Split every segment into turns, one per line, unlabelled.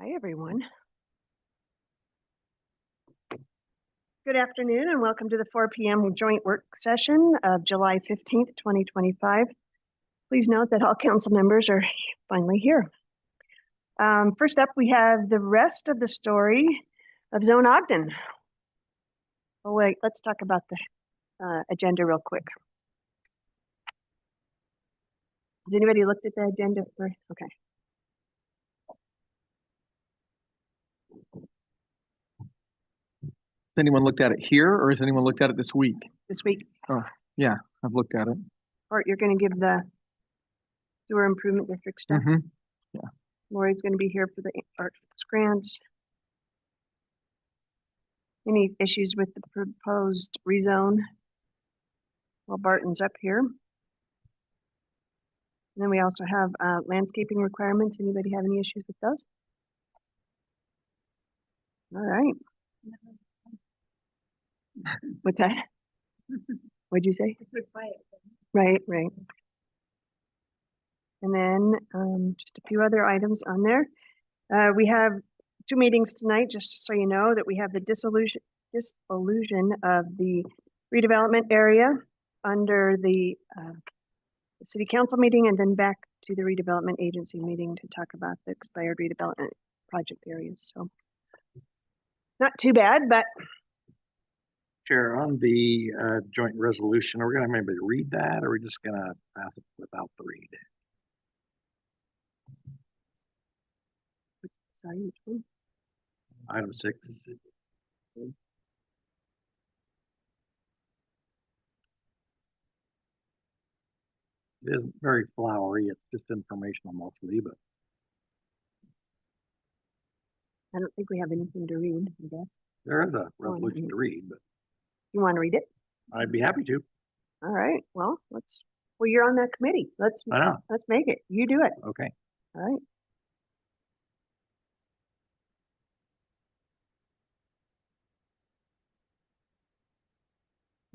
Hi, everyone. Good afternoon and welcome to the 4 p.m. joint work session of July 15th, 2025. Please note that all council members are finally here. First up, we have the rest of the story of Zone Ogden. Oh, wait, let's talk about the agenda real quick. Has anybody looked at the agenda? Okay.
Has anyone looked at it here or has anyone looked at it this week?
This week.
Oh, yeah, I've looked at it.
Art, you're going to give the sewer improvement district stuff.
Yeah.
Lori's going to be here for the art grants. Any issues with the proposed rezone? Well, Barton's up here. And then we also have landscaping requirements. Anybody have any issues with those? All right. What's that? What'd you say?
It's quiet.
Right. And then just a few other items on there. We have 2 meetings tonight, just so you know that we have the dissolution of the redevelopment area under the city council meeting, and then back to the redevelopment agency meeting to talk about the expired redevelopment project areas. So not too bad, but
Chair, on the joint resolution, are we going to maybe read that, or are we just going to pass it without the read?
sorry, which one?
Item 6. It isn't very flowery. It's just informational mostly, but
I don't think we have anything to read, I guess.
there is a resolution to read, but
You want to read it?
I'd be happy to.
All right. Well, you're on that committee. Let's make it. You do it.
Okay.
All right.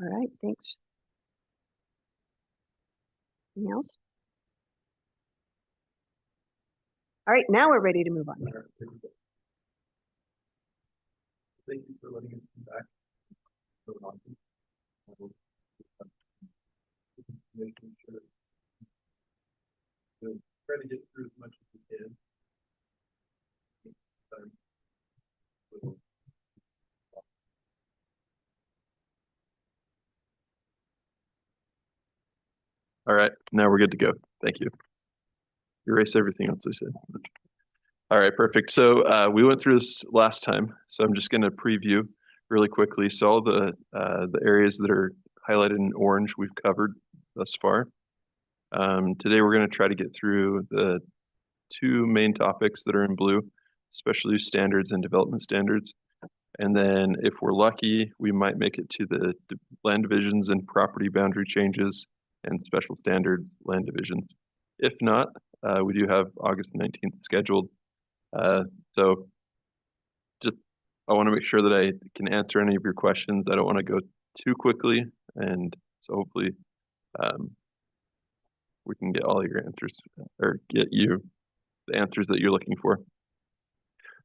All right, thanks. Anything else? All right, now we're ready to move on.
Thank you for letting us come back. Making sure to try to get through as much as we can.
All right, now we're good to go. Thank you. Erase everything else I said. All right, perfect. So we went through this last time, so I'm just going to preview really quickly. So all the areas that are highlighted in orange we've covered thus far. Today we're going to try to get through the 2 main topics that are in blue, special use standards and development standards. And then if we're lucky, we might make it to the land divisions and property boundary changes and special standard land divisions. If not, we do have August 19th scheduled. So just, I want to make sure that I can answer any of your questions. I don't want to go too quickly. And so hopefully we can get all your answers, or get you the answers that you're looking for.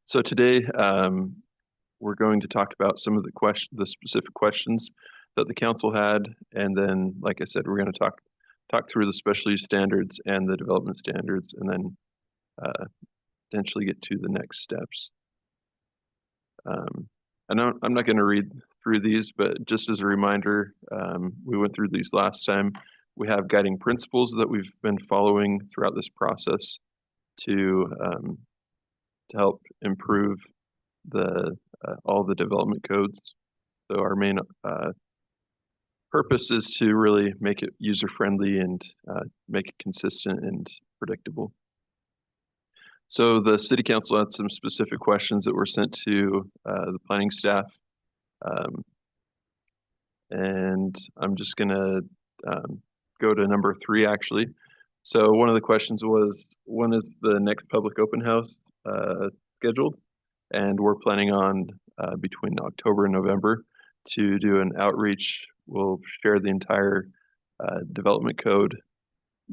So today, we're going to talk about some of the specific questions that the council had, and then, like I said, we're going to talk through the special use standards and the development standards, and then potentially get to the next steps. I know I'm not going to read through these, but just as a reminder, we went through these last time. We have guiding principles that we've been following throughout this process to help improve all the development codes. So our main purpose is to really make it user-friendly and make it consistent and predictable. So the city council had some specific questions that were sent to the planning staff. And I'm just gonna go to number 3 actually. So one of the questions was, when is the next public open house scheduled? And we're planning on between October and November to do an outreach. We'll share the entire development code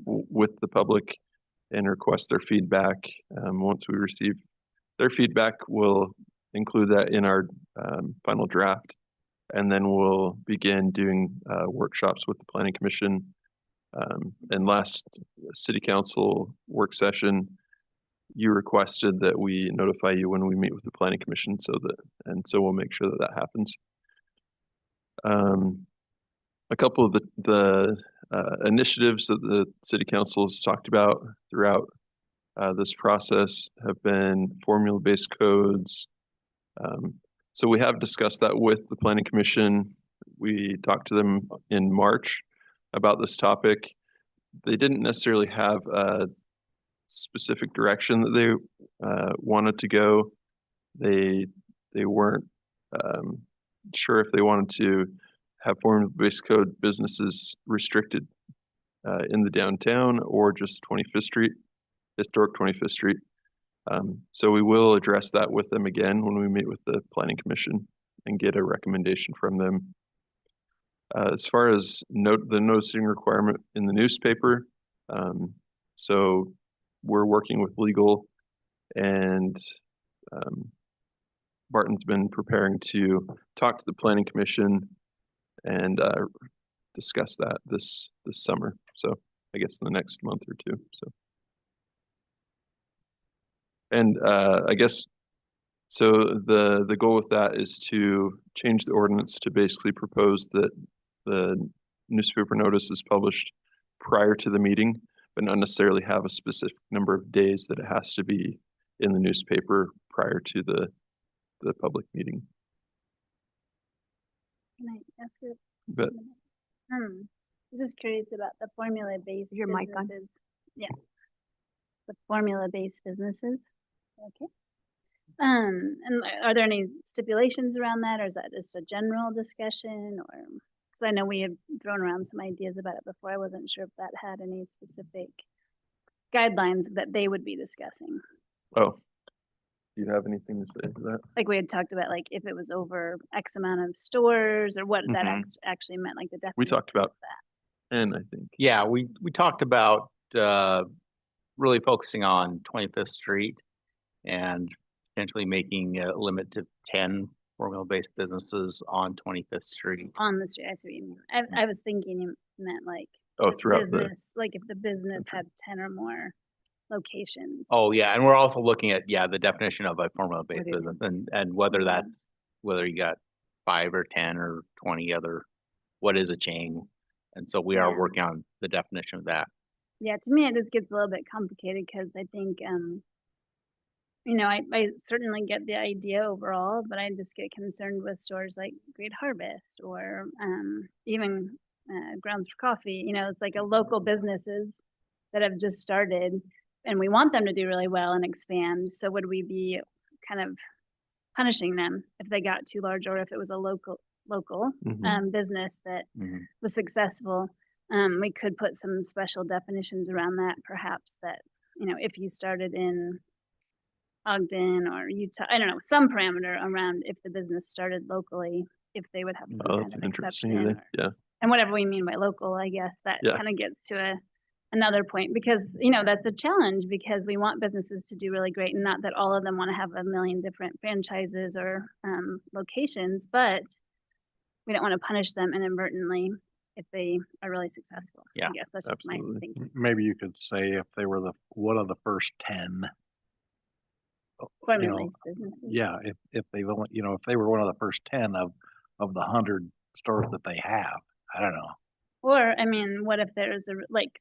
with the public and request their feedback. Once we receive their feedback. We'll include that in our final draft. And then we'll begin doing workshops with the planning commission. And last city council work session, you requested that we notify you when we meet with the planning commission, so we'll make sure that happens. A couple of the initiatives that the city council has talked about throughout this process have been formula-based codes. So we have discussed that with the planning commission. We talked to them in March about this topic. They didn't necessarily have a specific direction that they wanted to go. They weren't sure if they wanted to have formula-based code businesses restricted in the downtown or just 25th Street, historic 25th Street. So we will address that with them again when we meet with the planning commission and get a recommendation from them. As far as the noticing requirement in the newspaper, so we're working with legal, and Barton's been preparing to talk to the planning commission and discuss that this summer. So I guess in the next month or two. So. And I guess, so the goal with that is to change the ordinance to basically propose that the newspaper notice is published prior to the meeting, but not necessarily have a specific number of days that it has to be in the newspaper prior to the public meeting.
Can I ask you?
But
I'm just curious about the formula-based.
Your mic on?
businesses. Yeah. The formula-based businesses. Okay. And are there any stipulations around that, or is that just a general discussion, or? Because I know we had thrown around some ideas about it before. I wasn't sure if that had any specific guidelines that they would be discussing.
oh, do you have anything to say to that?
Like we had talked about, like if it was over X amount of stores, or what that
Mhm.
actually meant, like the definition.
We talked about
of that.
and I think
Yeah, we talked about really focusing on 25th Street and potentially making a limit to 10 formula-based businesses on 25th Street.
On the street, I see what you mean. I was thinking you meant like
throughout the
business, like if the business had 10 or more locations.
Oh, yeah, and we're also looking at, the definition of a formula-based
What do you
business and whether that's, whether you got 5 or 10 or 20 other, what is a chain? And so we are
Yeah.
working on the definition of that.
Yeah, to me, it just gets a little bit complicated because I think, I certainly get the idea overall, but I just get concerned with stores like Great Harvest or even Grounds for Coffee. It's like a local businesses that have just started, and we want them to do really well and expand. So would we be kind of punishing them if they got too large, or if it was a local
Mhm.
business that
Mhm.
was successful? We could put some special definitions around that, perhaps, that, if you started in Ogden or Utah, I don't know, some parameter around if the business started locally, if they would have some
Oh,
kind
that's
of
an interesting
exception.
idea. Yeah.
And whatever we mean by local, I guess that
Yeah.
kind of gets to another point, because, that's a challenge, because we want businesses to do really great, and not that all of them want to have a million different franchises or locations, but we don't want to punish them inadvertently if they are really successful.
Yeah,
I guess that's just my
absolutely.
thinking.
Maybe you could say if they were one of the first 10.
Formula-based businesses.
Yeah, if they've only, if they were one of the first 10 of the 100 stores that they have, I don't know.
Or, what if there's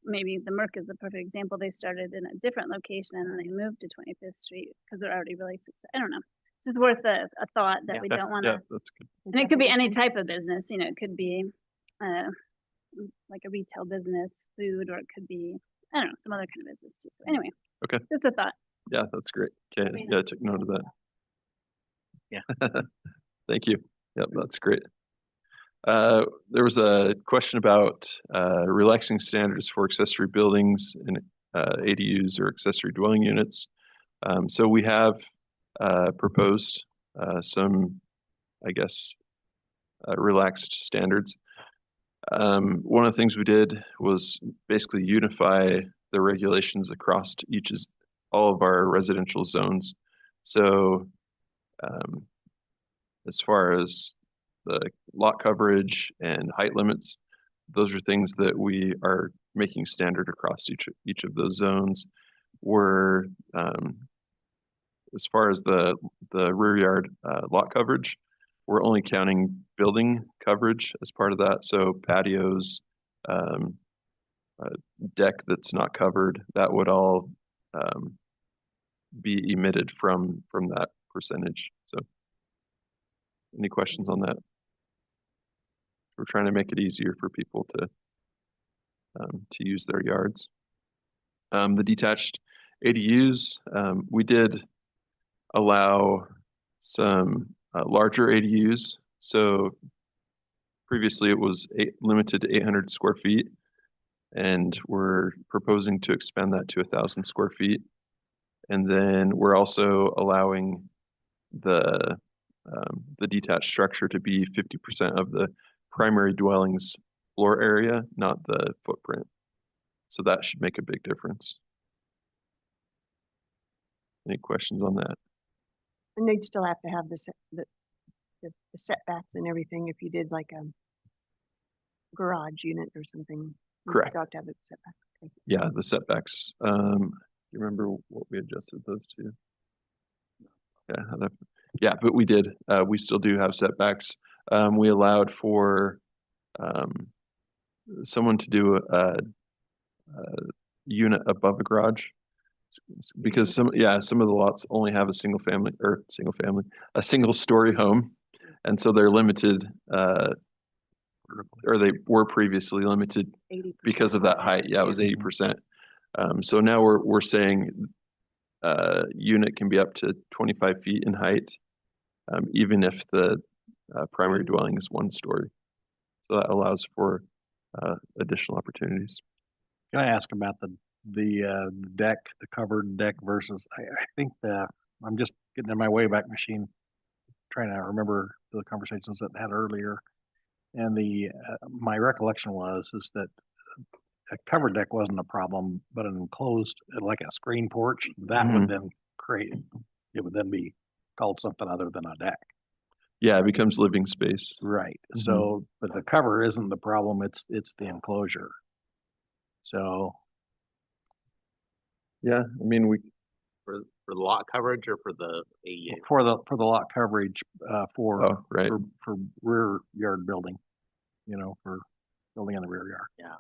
maybe the Merck is the perfect example. They started in a different location and then they moved to 25th Street because they're already really successful. I don't know. It's just worth a thought that we don't want to.
Yeah, that's good.
And it could be any type of business, it could be like a retail business, food, or it could be, I don't know, some other kind of business too. So anyway.
Okay.
Just a thought.
Yeah, that's great. Okay,
mean,
yeah, I took note of that.
Yeah.
Thank you. Yep, that's great. There was a question about relaxing standards for accessory buildings and ADUs or accessory dwelling units. So we have proposed some, I guess, relaxed standards. One of the things we did was basically unify the regulations across all of our residential zones. So, as far as the lot coverage and height limits, those are things that we are making standard across each of those zones. We're, as far as the rear yard lot coverage, we're only counting building coverage as part of that. So patios, deck that's not covered, that would all be emitted from that percentage. So any questions on that? We're trying to make it easier for people to use their yards. The detached ADUs, we did allow some larger ADUs. So previously it was limited to 800 square feet, and we're proposing to expand that to 1,000 square feet. And then we're also allowing the detached structure to be 50% of the primary dwelling's floor area, not the footprint. So that should make a big difference. Any questions on that?
And they'd still have to have the setbacks and everything if you did like a garage unit or something. You'd
Correct.
still have to have the setback. Okay.
Yeah, the setbacks. You remember what we adjusted those to? Yeah, but we did. We still do have setbacks. We allowed for someone to do a unit above a garage because some of the lots only have a single story home, and so they're limited. Or they were previously limited
80%.
because of that height. Yeah, it was 80%. So now we're saying unit can be up to 25 feet in height, even if the primary dwelling is 1 story. So that allows for additional opportunities.
Can I ask about the deck, the covered deck versus, I think I'm just getting in my Wayback Machine, trying to remember the conversations that I had earlier. And my recollection is that a covered deck wasn't a problem, but an enclosed, like a screen porch, that would then it would then be called something other than a deck.
Yeah, it becomes living space.
Right. So, but the cover isn't the problem, it's the enclosure. So,
Yeah, I mean,
For the lot coverage or for the ADU?
for the lot coverage, for
right.
for rear yard building, for building in the rear yard.
Yeah.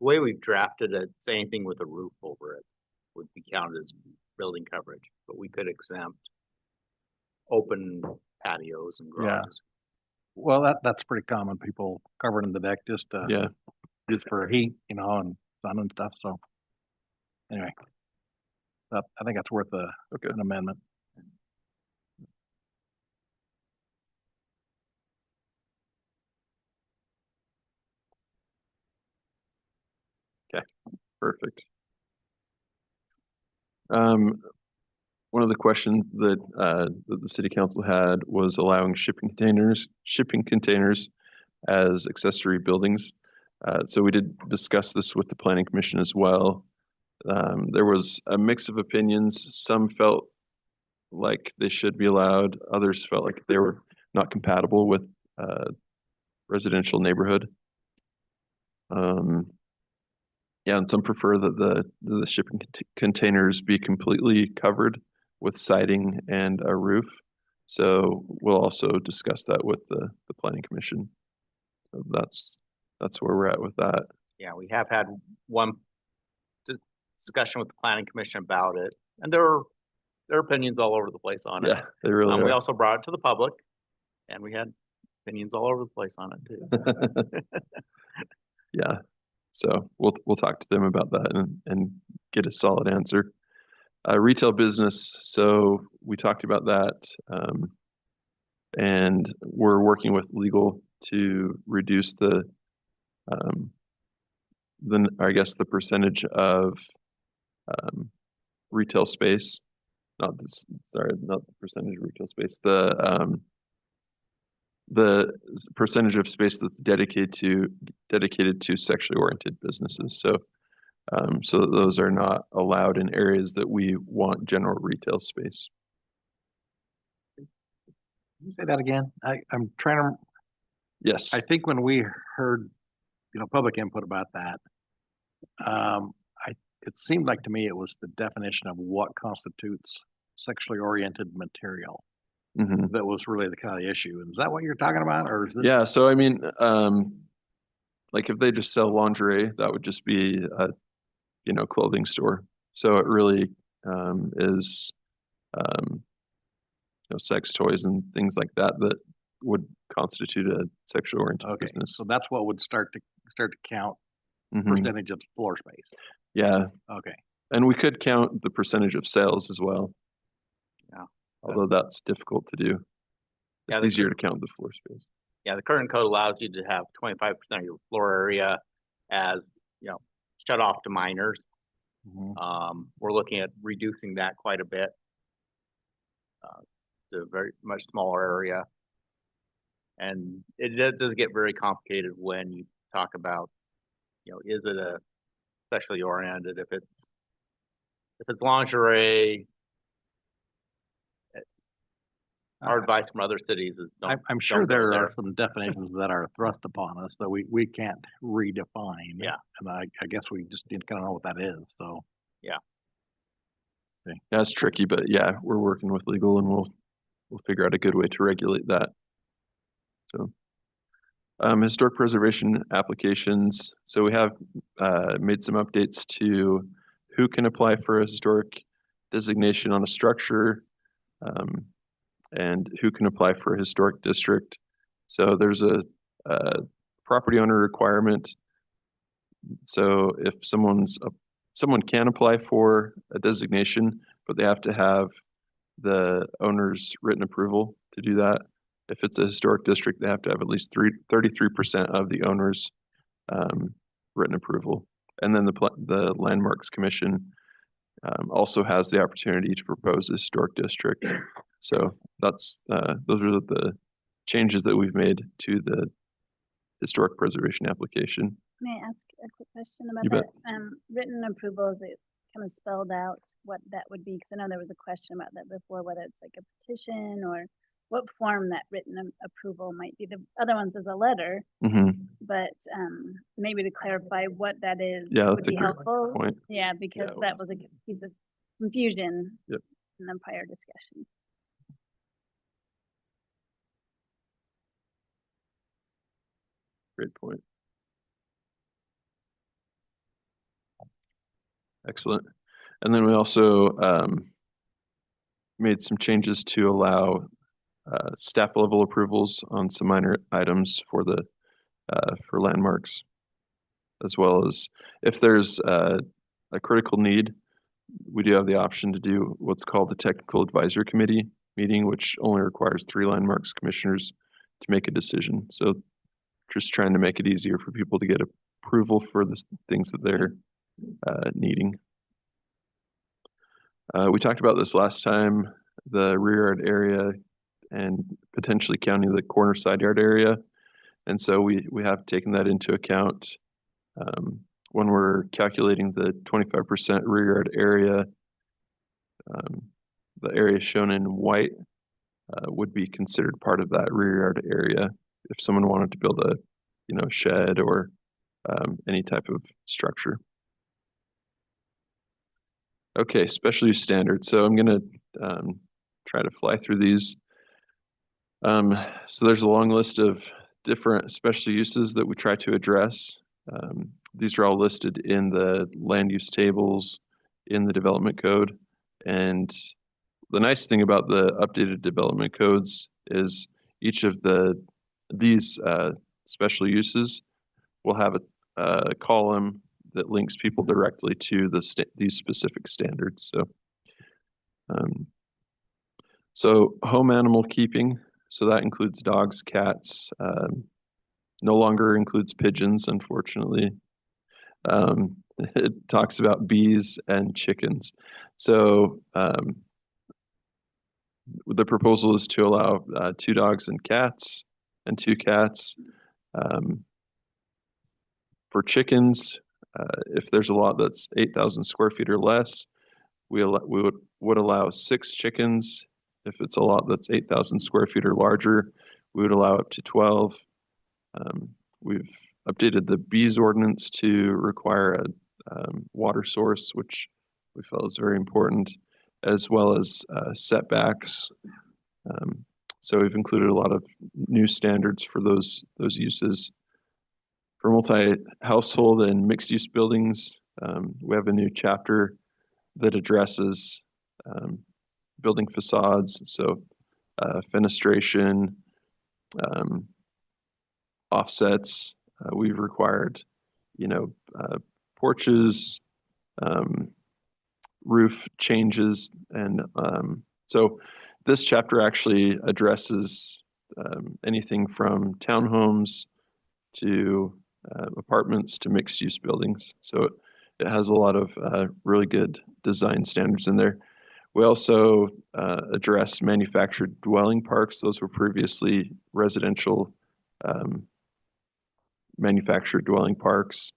The way we've drafted it, say anything with a roof over it would be counted as building coverage, but we could exempt open patios and
Yeah.
garages.
Well, that's pretty common, people covering the deck just
Yeah,
for heat, and sun and stuff, so. Anyway. I think that's worth an amendment.
perfect. One of the questions that the city council had was allowing shipping containers as accessory buildings. So we did discuss this with the planning commission as well. There was a mix of opinions. Some felt like they should be allowed. Others felt like they were not compatible with residential neighborhood. Yeah, and some prefer that the shipping containers be completely covered with siding and a roof. So we'll also discuss that with the planning commission. So that's where we're at with that.
Yeah, we have had one discussion with the planning commission about it, and there are opinions all over the place on it.
Yeah, they really
We
are.
also brought it to the public, and we had opinions all over the place on it too. So.
Yeah, so we'll talk to them about that and get a solid answer. Retail business, so we talked about that, and we're working with legal to reduce the percentage of retail space. Not the percentage of retail space. The percentage of space that's dedicated to sexually oriented businesses. So so that those are not allowed in areas that we want general retail space.
Say that again. I'm trying to,
Yes.
I think when we heard, public input about that, it seemed like to me it was the definition of what constitutes sexually oriented material
Mhm.
that was really the kind of issue. Is that what you're talking about, or is it?
Yeah, so I mean, like if they just sell lingerie, that would just be a, clothing store. So it really is, sex toys and things like that that would constitute a sexual oriented
Okay,
business.
so that's what would start to count
Mhm.
percentage of floor space.
Yeah,
Okay,
and we could count the percentage of sales as well.
Yeah.
Although that's difficult to do.
Yeah,
It's easier to count the floor space.
Yeah, the current code allows you to have 25% of your floor area as, shut off to minors. We're looking at reducing that quite a bit. To a very much smaller area. And it does get very complicated when you talk about, is it a sexually oriented? If it's lingerie, our advice from other cities is
I'm sure
don't go
there
there.
are some definitions that are thrust upon us that we can't redefine.
Yeah.
And I guess we just need to kind of know what that is, so.
Yeah, it's tricky, but yeah, we're working with legal and we'll figure out a good way to regulate that. So, historic preservation applications. So we have made some updates to who can apply for a historic designation on a structure, and who can apply for a historic district. So there's a property owner requirement. So if someone can apply for a designation, but they have to have the owner's written approval to do that. If it's a historic district, they have to have at least 33% of the owner's written approval. And then the Landmarks Commission also has the opportunity to propose a historic district. So that's those are the changes that we've made to the historic preservation application.
May I ask a quick question
You
about
bet.
that? Written approval, is it kind of spelled out what that would be? Because I know there was a question about that before, whether it's like a petition or what form that written approval might be. The other ones is a letter,
Hmm.
but maybe to clarify what that is
Yeah,
would
that's a
be
great
helpful.
point.
Yeah, because
Yeah,
that was a piece of confusion
Yep.
in the prior discussion.
Great point. Excellent. And then we also made some changes to allow staff level approvals on some minor items for the for landmarks, as well as if there's a critical need, we do have the option to do what's called the technical advisory committee meeting, which only requires 3 landmarks commissioners to make a decision. So just trying to make it easier for people to get approval for the things that they're needing. We talked about this last time, the rear yard area and potentially counting the corner side yard area. And so we have taken that into account when we're calculating the 25% rear yard area. The area shown in white would be considered part of that rear yard area if someone wanted to build a, shed or any type of structure. Okay, special use standards. So I'm gonna try to fly through these. So there's a long list of different special uses that we try to address. These are all listed in the land use tables in the development code. And the nice thing about the updated development codes is each of these special uses will have a column that links people directly to these specific standards. So home animal keeping. So that includes dogs, cats, no longer includes pigeons, unfortunately. It talks about bees and chickens. So the proposal is to allow 2 dogs and cats and 2 cats. For chickens, if there's a lot that's 8,000 square feet or less, we would allow 6 chickens If it's a lot that's 8,000 square feet or larger, we would allow up to 12. We've updated the bees ordinance to require a water source, which we felt is very important, as well as setbacks. So we've included a lot of new standards for those uses. For multi-household and mixed-use buildings, we have a new chapter that addresses building facades, so fenestration, offsets. We've required, porches, roof changes, and so this chapter actually addresses anything from townhomes to apartments to mixed-use buildings. So it has a lot of really good design standards in there. We also address manufactured dwelling parks. Those were previously residential manufactured dwelling parks.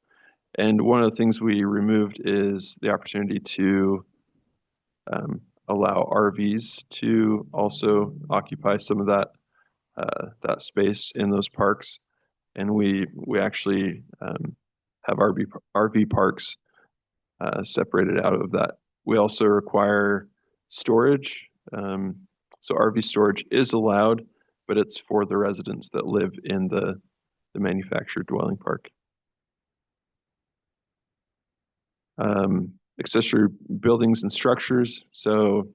And one of the things we removed is the opportunity to allow RVs to also occupy some of that space in those parks. And we actually have RV parks separated out of that. We also require storage. So RV storage is allowed, but it's for the residents that live in the manufactured dwelling park. Accessory buildings and structures. So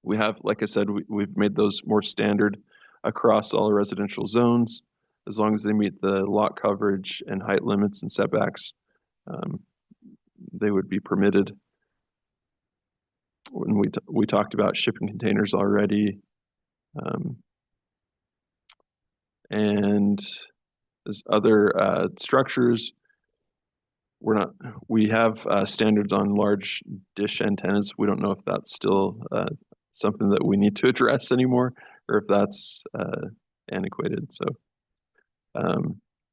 we have, like I said, we've made those more standard across all residential zones, as long as they meet the lot coverage and height limits and setbacks, they would be permitted. When we talked about shipping containers already, and there's other structures. We have standards on large dish antennas. We don't know if that's still something that we need to address anymore, or if that's antiquated. So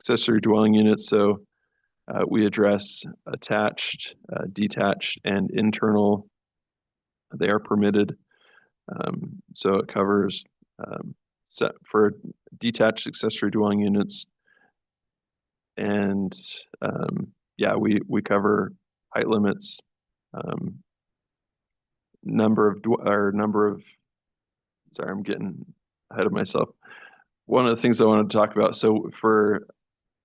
accessory dwelling units. So we address attached, detached, and internal. They are permitted. So it covers set for detached accessory dwelling units. And yeah, we cover height limits, number of, sorry, I'm getting ahead of myself. One of the things I wanted to talk about, so for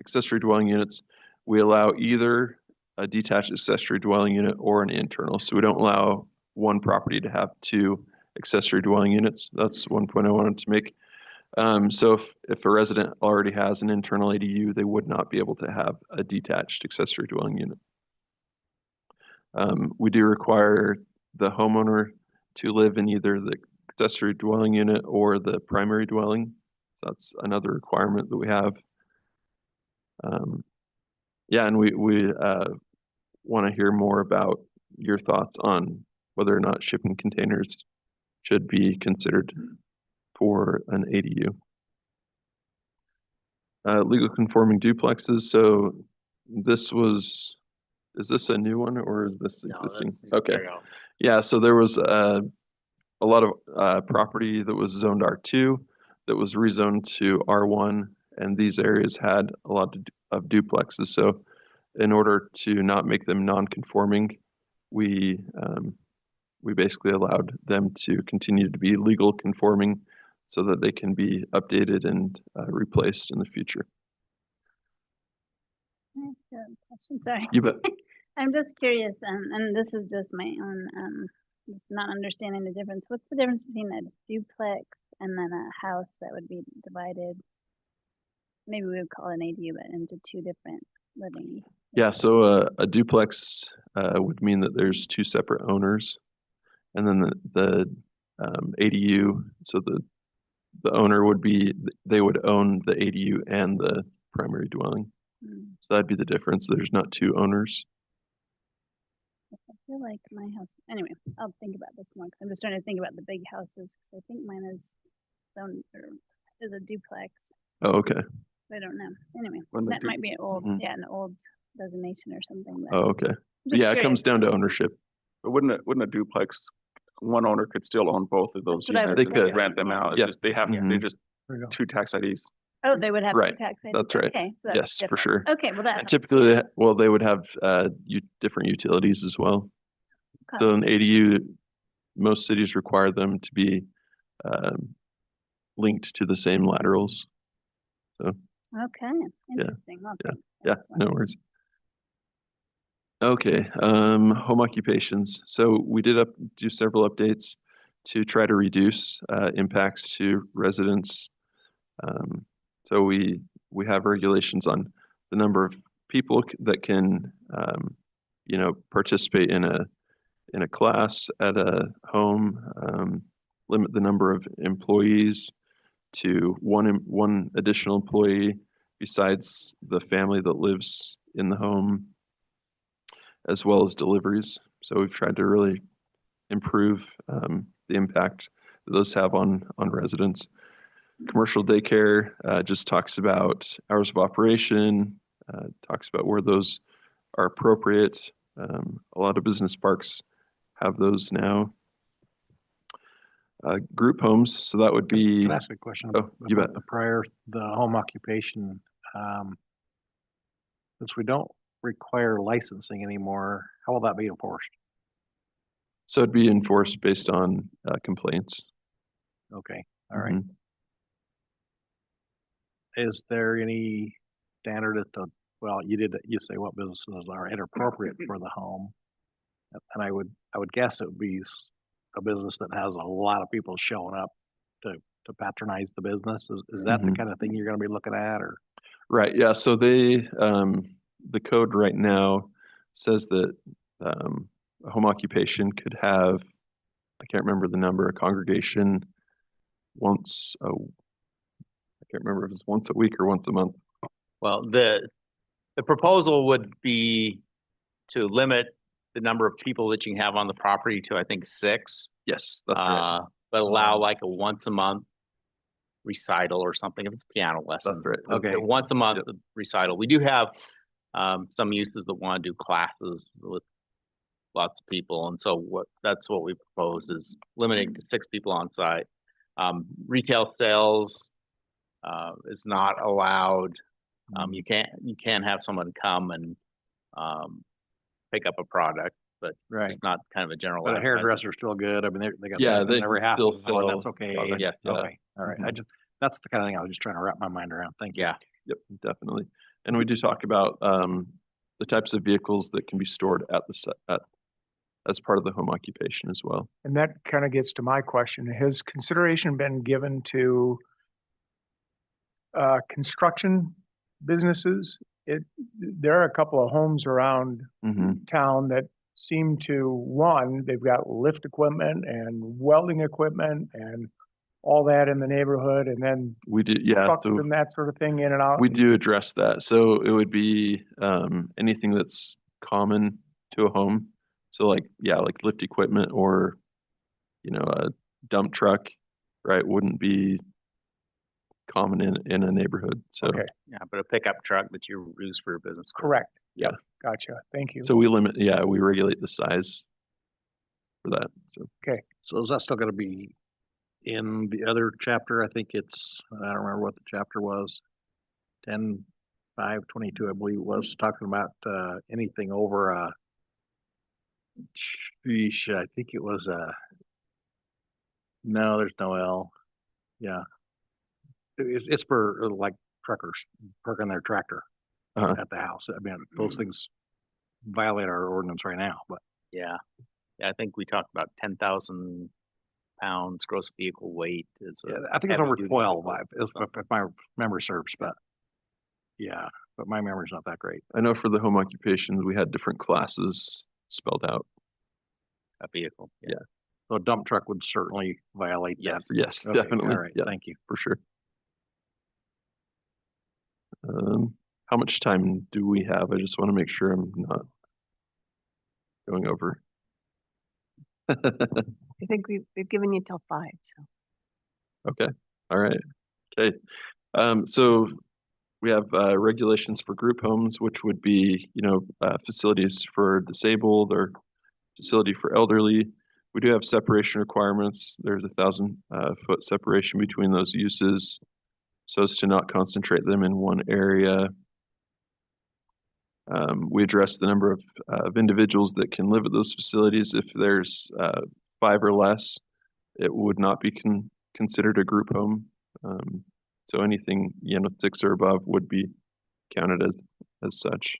accessory dwelling units, we allow either a detached accessory dwelling unit or an internal. So we don't allow one property to have two accessory dwelling units. That's one point I wanted to make. So if a resident already has an internal ADU, they would not be able to have a detached accessory dwelling unit. We do require the homeowner to live in either the accessory dwelling unit or the primary dwelling. So that's another requirement that we have. Yeah, and we want to hear more about your thoughts on whether or not shipping containers should be considered for an ADU. Legal conforming duplexes. So is this a new one or is this existing? Okay. Yeah, so there was a lot of property that was zoned R2 that was rezoned to R1, and these areas had a lot of duplexes. So in order to not make them non-conforming, we basically allowed them to continue to be legal conforming so that they can be updated and replaced in the future.
I have a question, sorry.
You bet.
I'm just curious, and this is just my own, just not understanding the difference. What's the difference between a duplex and then a house that would be divided? Maybe we would call it an ADU, but into two different living.
Yeah, so a duplex would mean that there's two separate owners, and then the ADU, so the owner would be, they would own the ADU and the primary dwelling. So that'd be the difference. There's not two owners.
I feel like my house, anyway, I'll think about this more because I'm just trying to think about the big houses because I think mine is zoned or is a duplex.
Oh, okay.
I don't know. Anyway,
When the
that might be an old,
Mhm.
yeah, an old designation or something. But
Oh, okay.
I'm just
Yeah, it comes
curious.
down to ownership.
But wouldn't a duplex one owner could still own both of those
That's what I
units.
was
They could.
and Rent them out. It's
Yeah.
just, they have,
Mhm.
they're just
There you go.
two tax IDs.
Oh, they would have two
Right,
tax IDs.
that's right.
Okay, so that's
Yes, for
different.
sure.
Okay, well, that
And
helps, yeah.
typically, well, they would have different utilities as well.
Okay.
So an ADU, most cities require them to be linked to the same laterals.
Okay, interesting. Well,
yeah,
thanks.
Yeah,
That's
no
fine.
worries. Okay, home occupations. So we did do several updates to try to reduce impacts to residents. So we have regulations on the number of people that can, participate in a class at a home, limit the number of employees to one additional employee besides the family that lives in the home, as well as deliveries. So we've tried to really improve the impact that those have on residents. Commercial daycare just talks about hours of operation, talks about where those are appropriate. A lot of business parks have those now. Group homes, so that would be,
Can I ask a question
Oh, you
about
bet.
the prior, the home occupation? Since we don't require licensing anymore, how will that be enforced?
so it'd be enforced based on complaints.
Okay, all right.
Mhm.
Is there any standard at the, well, you say what businesses are inappropriate for the home? And I would guess it would be a business that has a lot of people showing up to patronize the business. Is that the
Mhm.
kind of thing you're gonna be looking at, or?
Right, yeah, so the code right now says that a home occupation could have, I can't remember the number, a congregation I can't remember if it's once a week or once a month.
Well, the proposal would be to limit the number of people that you can have on the property to, I think, 6.
Yes, that's right.
But allow like a once a month recital or something if it's piano lesson.
That's right.
Okay.
Once a month
Yep.
recital. We do have some uses that want to do classes with lots of people, and so that's what we propose is limiting to 6 people on site. Retail sales is not allowed. You can't have someone come and pick up a product, but
Right.
it's not kind of a general.
But a
advertising.
hairdresser's still good. I mean, they got.
Yeah,
that in
they
every
can
house,
still
and that's
sell
okay.
product,
yeah.
Okay, all right.
Mhm.
That's the kind of thing I was just trying to wrap my mind around. Thank you.
Yeah.
Yep, definitely. And we do talk about the types of vehicles that can be stored at as part of the home occupation as well.
And that kind of gets to my question. Has consideration been given to construction businesses? There are a couple of homes around
Mhm.
town that seem to, one, they've got lift equipment and welding equipment and all that in the neighborhood, and then
We do, yeah.
trucks
So
and that sort of thing in and out.
we do address that. So it would be anything that's common to a home. So like, yeah, like lift equipment or, a dump truck, right, wouldn't be common in a neighborhood. So,
Okay,
Yeah, but a pickup truck that you use for your business.
correct.
Yeah.
Gotcha. Thank you.
so we regulate the size for that. So
So is that still gonna be in the other chapter? I think it's, I don't remember what the chapter was. 10.5.22, I believe it was, talking about anything over sheesh, I think it was no, there's no L. Yeah. It's for like truckers parking their tractor
Uh-huh.
at the house. I mean, those things violate our ordinance right now, but
Yeah. Yeah, I think we talked about 10,000 pounds gross vehicle weight is.
yeah, I think it's over 12, if my memory serves, but yeah, but my memory's not that great.
I know for the home occupations, we had different classes spelled out.
A vehicle.
Yeah.
So a dump truck would certainly violate that.
Yes.
Yes,
Okay,
definitely.
All right,
Yeah,
thank you.
for sure. How much time do we have? I just want to make sure I'm not going over.
I think we've given you till 5, so.
Okay, all right. Okay, so we have regulations for group homes, which would be, facilities for disabled or facility for elderly. We do have separation requirements. There's 1,000 foot separation between those uses so as to not concentrate them in one area. We address the number of individuals that can live at those facilities. If there's 5 or less, it would not be considered a group home. So anything, 6 or above would be counted as such.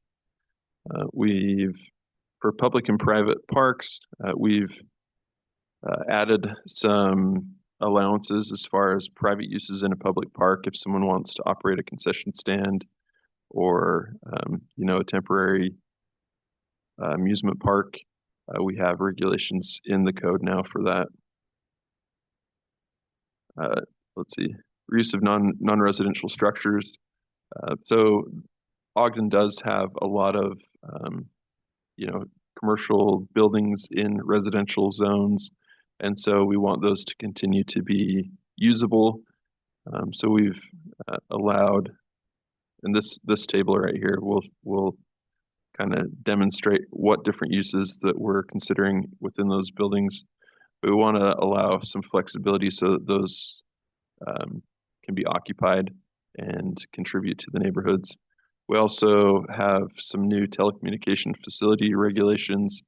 For public and private parks, we've added some allowances as far as private uses in a public park. If someone wants to operate a concession stand or, a temporary amusement park, we have regulations in the code now for that. Let's see, use of non-residential structures. So Ogden does have a lot of, commercial buildings in residential zones. And so we want those to continue to be usable. So we've allowed, and this table right here will kind of demonstrate what different uses that we're considering within those buildings. But we want to allow some flexibility so that those can be occupied and contribute to the neighborhoods. We also have some new telecommunication facility regulations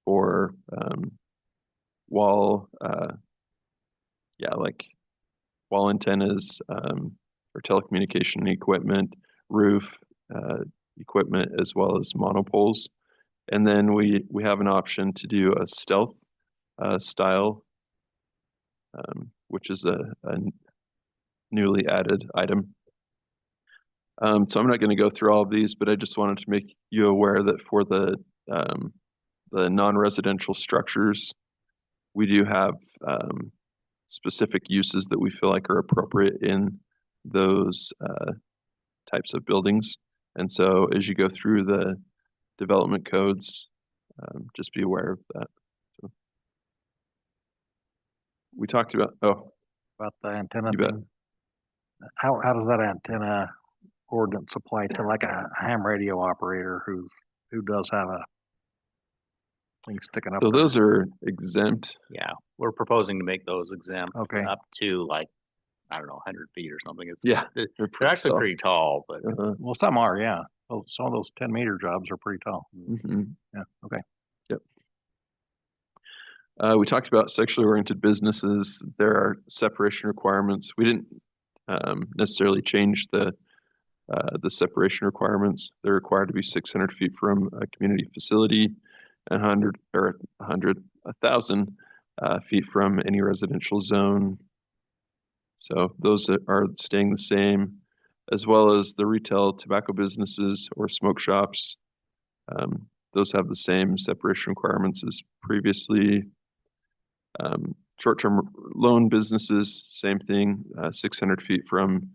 for wall antennas or telecommunication equipment, roof equipment, as well as monopoles. And then we have an option to do a stealth style, which is a newly added item. So I'm not going to go through all of these, but I just wanted to make you aware that for the non-residential structures, we do have specific uses that we feel like are appropriate in those types of buildings. And so as you go through the development codes, just be aware of that. So we talked about,
About the antenna
You bet.
thing. How does that antenna ordinance apply to like a ham radio operator who does have a thing sticking up?
so
there?
those are exempt.
Yeah, we're proposing to make those exempt
Okay.
up to like, I don't know, 100 feet or something.
Yeah,
They're
pretty
actually
tall.
pretty tall, but
Uh-huh.
Well, some are, yeah. Oh, some of those 10-meter jobs are pretty tall.
Mhm.
Yeah, okay.
We talked about sexually oriented businesses. There are separation requirements. We didn't necessarily change the separation requirements. They're required to be 600 feet from a community facility, and 1,000 feet from any residential zone. So those are staying the same, as well as the retail tobacco businesses or smoke shops. Those have the same separation requirements as previously. Short-term loan businesses, same thing, 600 feet from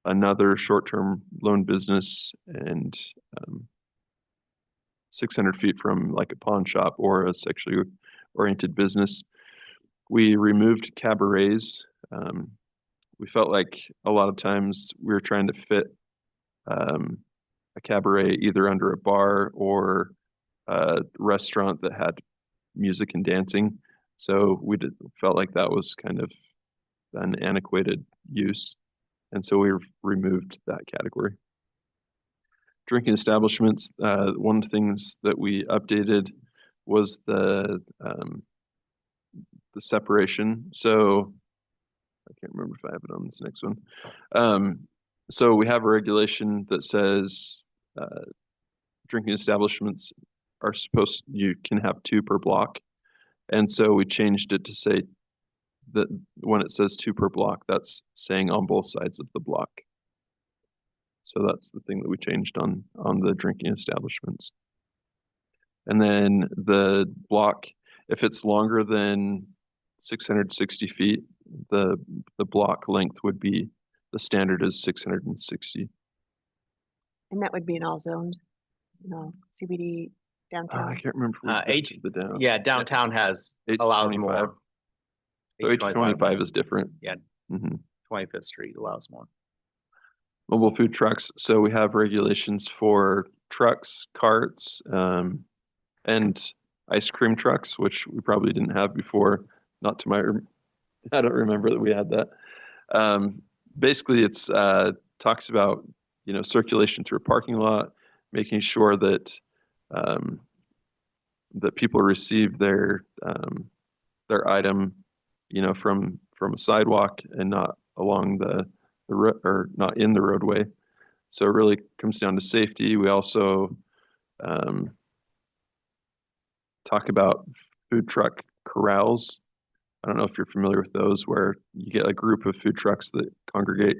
another short-term loan business and 600 feet from like a pawn shop or a sexually oriented business. We removed cabarets. We felt like a lot of times we were trying to fit a cabaret either under a bar or a restaurant that had music and dancing. So we felt like that was kind of an antiquated use. And so we removed that category. Drinking establishments, one of the things that we updated was the separation. So I can't remember if I have it on this next one. So we have a regulation that says drinking establishments are you can have 2 per block. And so we changed it to say that when it says 2 per block, that's saying on both sides of the block. So that's the thing that we changed on the drinking establishments. And then the block, if it's longer than 660 feet, the block length would be, the standard is 660.
And that would be in all zones, CBD,
I
downtown.
can't remember. if we got
H-
to the down.
yeah, downtown has allows
825.
more.
So H25 is different.
Yeah.
Mhm.
25th Street allows more.
Mobile food trucks. So we have regulations for trucks, carts, and ice cream trucks, which we probably didn't have before. Not to my, I don't remember that we had that. Basically, it's talks about circulation through a parking lot, making sure that that people receive their item, from a sidewalk and not along or not in the roadway. So it really comes down to safety. We also talk about food truck corrals. I don't know if you're familiar with those, where you get a group of food trucks that congregate,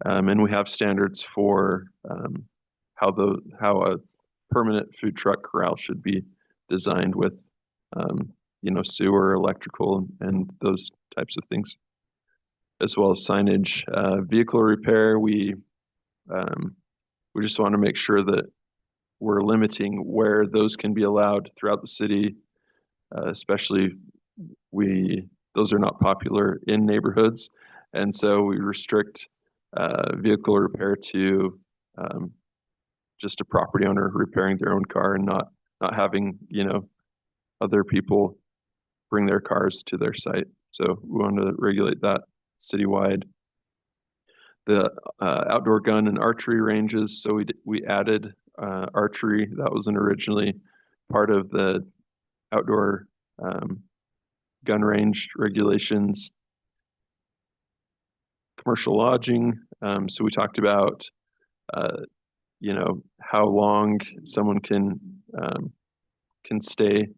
and we have standards for how a permanent food truck corral should be designed with, sewer, electrical, and those types of things, as well as signage. Vehicle repair, we just want to make sure that we're limiting where those can be allowed throughout the city, especially those are not popular in neighborhoods. And so we restrict vehicle repair to just a property owner repairing their own car and not having, other people bring their cars to their site. So we want to regulate that citywide. The outdoor gun and archery ranges. So we added archery. That wasn't originally part of the outdoor gun range regulations. Commercial lodging. So we talked about, how long someone can stay.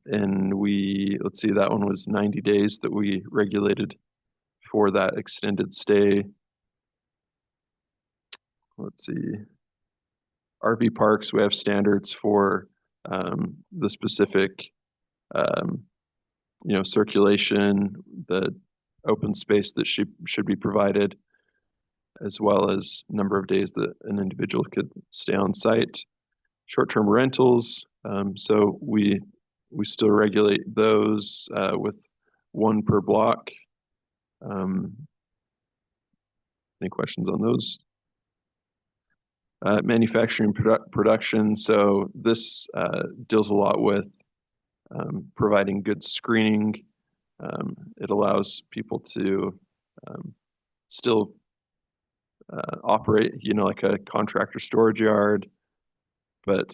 And let's see, that one was 90 days that we regulated for that extended stay. Let's see. RV parks, we have standards for the specific, circulation, the open space that should be provided, as well as number of days that an individual could stay on site. Short-term rentals, so we still regulate those with one per block. Any questions on those? Manufacturing production, so this deals a lot with providing good screening. It allows people to still operate, like a contractor storage yard, but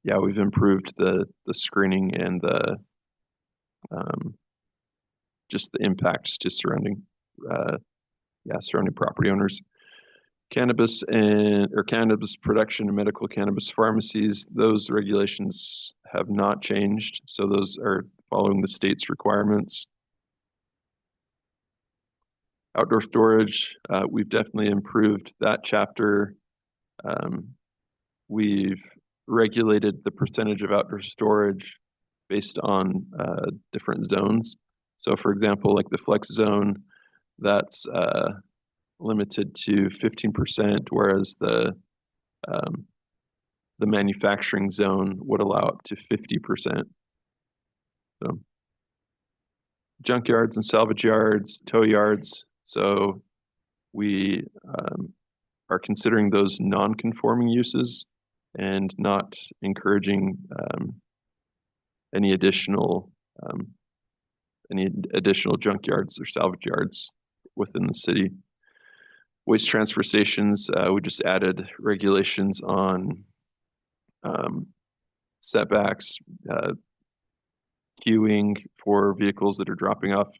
yeah, we've improved the screening and the just the impacts to surrounding property owners. Cannabis cannabis production and medical cannabis pharmacies, those regulations have not changed. So those are following the state's requirements. Outdoor storage, we've definitely improved that chapter. We've regulated the percentage of outdoor storage based on different zones. So for example, like the flex zone, that's limited to 15%, whereas the manufacturing zone would allow up to 50%. So junkyards and salvage yards, tow yards. So we are considering those non-conforming uses and not encouraging any additional junkyards or salvage yards within the city. Waste transfer stations, we just added regulations on setbacks, queuing for vehicles that are dropping off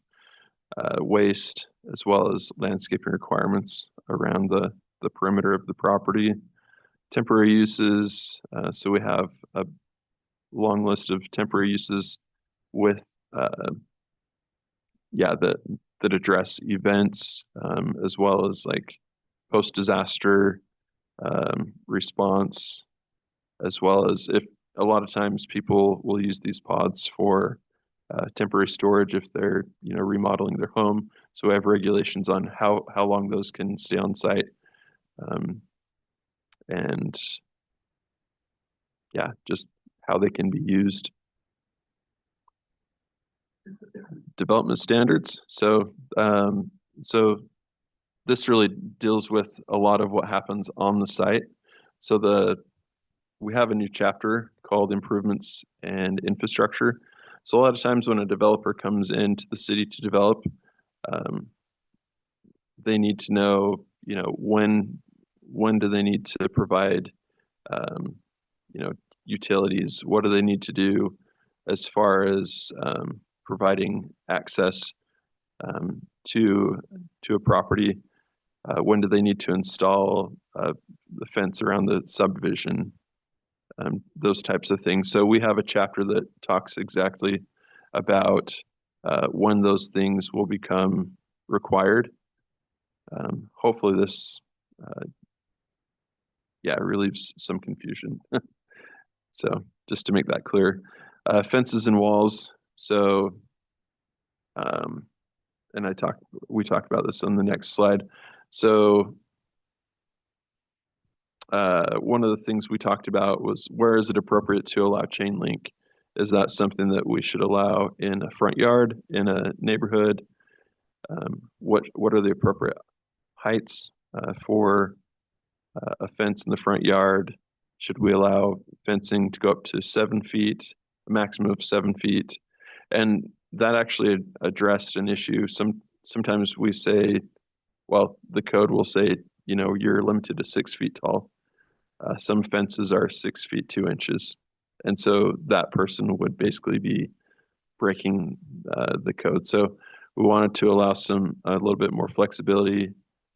waste, as well as landscaping requirements around the perimeter of the property. Temporary uses, so we have a long list of temporary uses with that address events, as well as like post-disaster response, as well as if a lot of times people will use these pods for temporary storage if they're remodeling their home. So we have regulations on how long those can stay on site, and yeah, just how they can be used. Development standards. So this really deals with a lot of what happens on the site. So we have a new chapter called improvements and infrastructure. So a lot of times when a developer comes into the city to develop, they need to know, when do they need to provide, utilities? What do they need to do as far as providing access to a property? When do they need to install the fence around the subdivision? Those types of things. So we have a chapter that talks exactly about when those things will become required. Hopefully this, relieves some confusion. So just to make that clear, fences and walls. So, and we talked about this on the next slide. So, one of the things we talked about was, where is it appropriate to allow chain link? Is that something that we should allow in a front yard, in a neighborhood? What are the appropriate heights for a fence in the front yard? Should we allow fencing to go up to 7 feet, a maximum of 7 feet? And that actually addressed an issue. Sometimes we say, well, the code will say, you're limited to 6 feet tall. Some fences are 6 feet 2 inches. And so that person would basically be breaking the code. So we wanted to allow a little bit more flexibility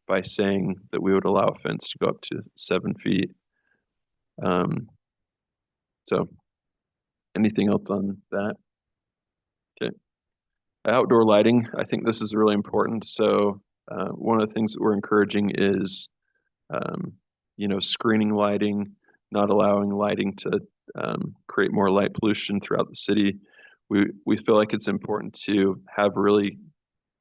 by saying that we would allow a fence to go up to 7 feet. So anything else on that? Okay. Outdoor lighting, I think this is really important. So one of the things that we're encouraging is, screening lighting, not allowing lighting to create more light pollution throughout the city. We feel like it's important to have really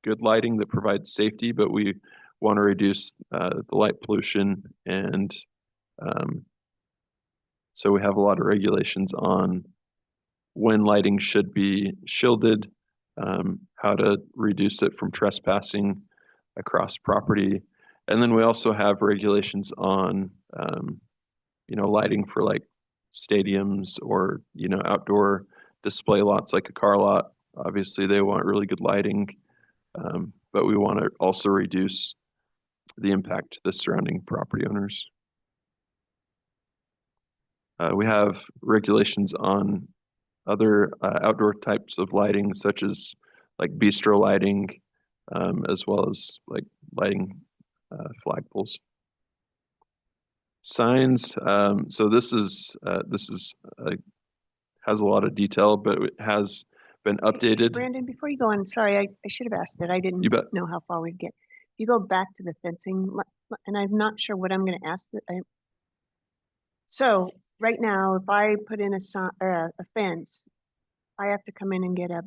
good lighting that provides safety, but we want to reduce the light pollution. And so we have a lot of regulations on when lighting should be shielded, how to reduce it from trespassing across property. And then we also have regulations on, lighting for like stadiums or, outdoor display lots like a car lot. Obviously they want really good lighting, but we want to also reduce the impact to the surrounding property owners. We have regulations on other outdoor types of lighting, such as like bistro lighting, as well as like lighting flagpoles. Signs. So this has a lot of detail, but it has been updated.
Brandon, before you go on, sorry, I should have asked it. I didn't
You bet.
know how far we'd get. If you go back to the fencing, and I'm not sure what I'm going to ask. So right now, if I put in a fence, I have to come in and get a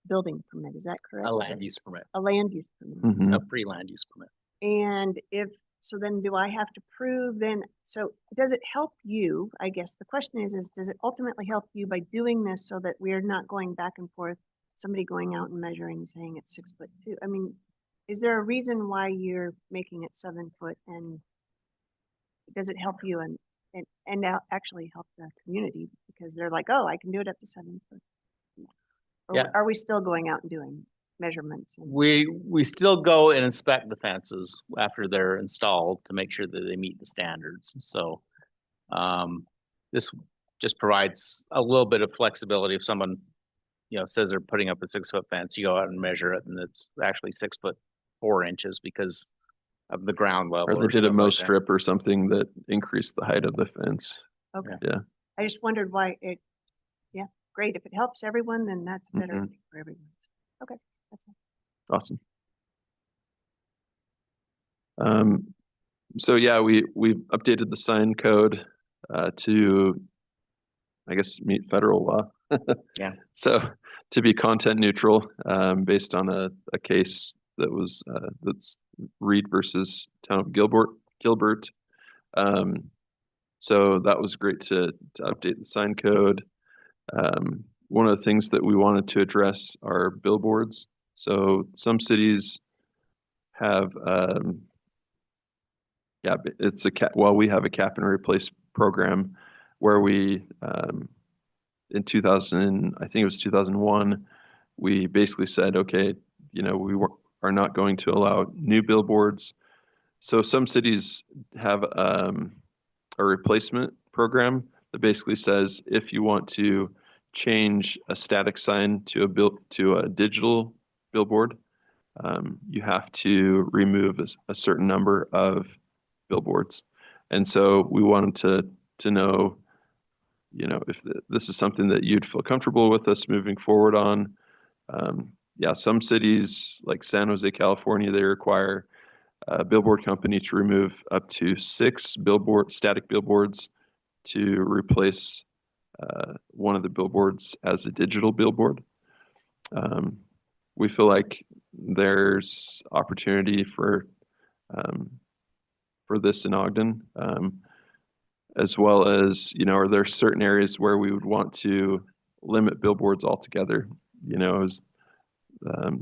building permit. Is that correct?
A land use permit,
A land use permit.
Mhm.
a free land use permit.
And so then do I have to prove then, so does it help you? I guess the question is does it ultimately help you by doing this so that we're not going back and forth, somebody going out and measuring and saying it's 6'2"? I mean, is there a reason why you're making it 7 foot, and does it help you and now actually help the community because they're like, oh, I can do it up to 7 foot? Or
Yeah.
are we still going out and doing measurements?
We still go and inspect the fences after they're installed to make sure that they meet the standards. So this just provides a little bit of flexibility. If someone, says they're putting up a 6 foot fence, you go out and measure it and it's actually 6'4" because of the ground level.
Or they did a
something
mow
like that.
strip or something that increased the height of the fence.
Okay.
Yeah.
I just wondered why yeah, great. If it helps everyone, then that's a better
Mhm.
thing for everyone. Okay, that's all.
Awesome. So yeah, we've updated the sign code to, I guess, meet federal law.
Yeah.
So to be content neutral, based on a case that was that's Reed versus Town of Gilbert. So that was great to update the sign code. One of the things that we wanted to address are billboards. So some cities have, we have a cap and replace program where we, in 2000, I think it was 2001, we basically said, okay, are not going to allow new billboards. So some cities have a replacement program that basically says if you want to change a static sign to a digital billboard, you have to remove a certain number of billboards. And so we wanted to know, if this is something that you'd feel comfortable with us moving forward on. Yeah, some cities like San Jose, California, they require a billboard company to remove up to 6 static billboards to replace one of the billboards as a digital billboard. We feel like there's opportunity for this in Ogden, as well as, are there certain areas where we would want to limit billboards altogether? Is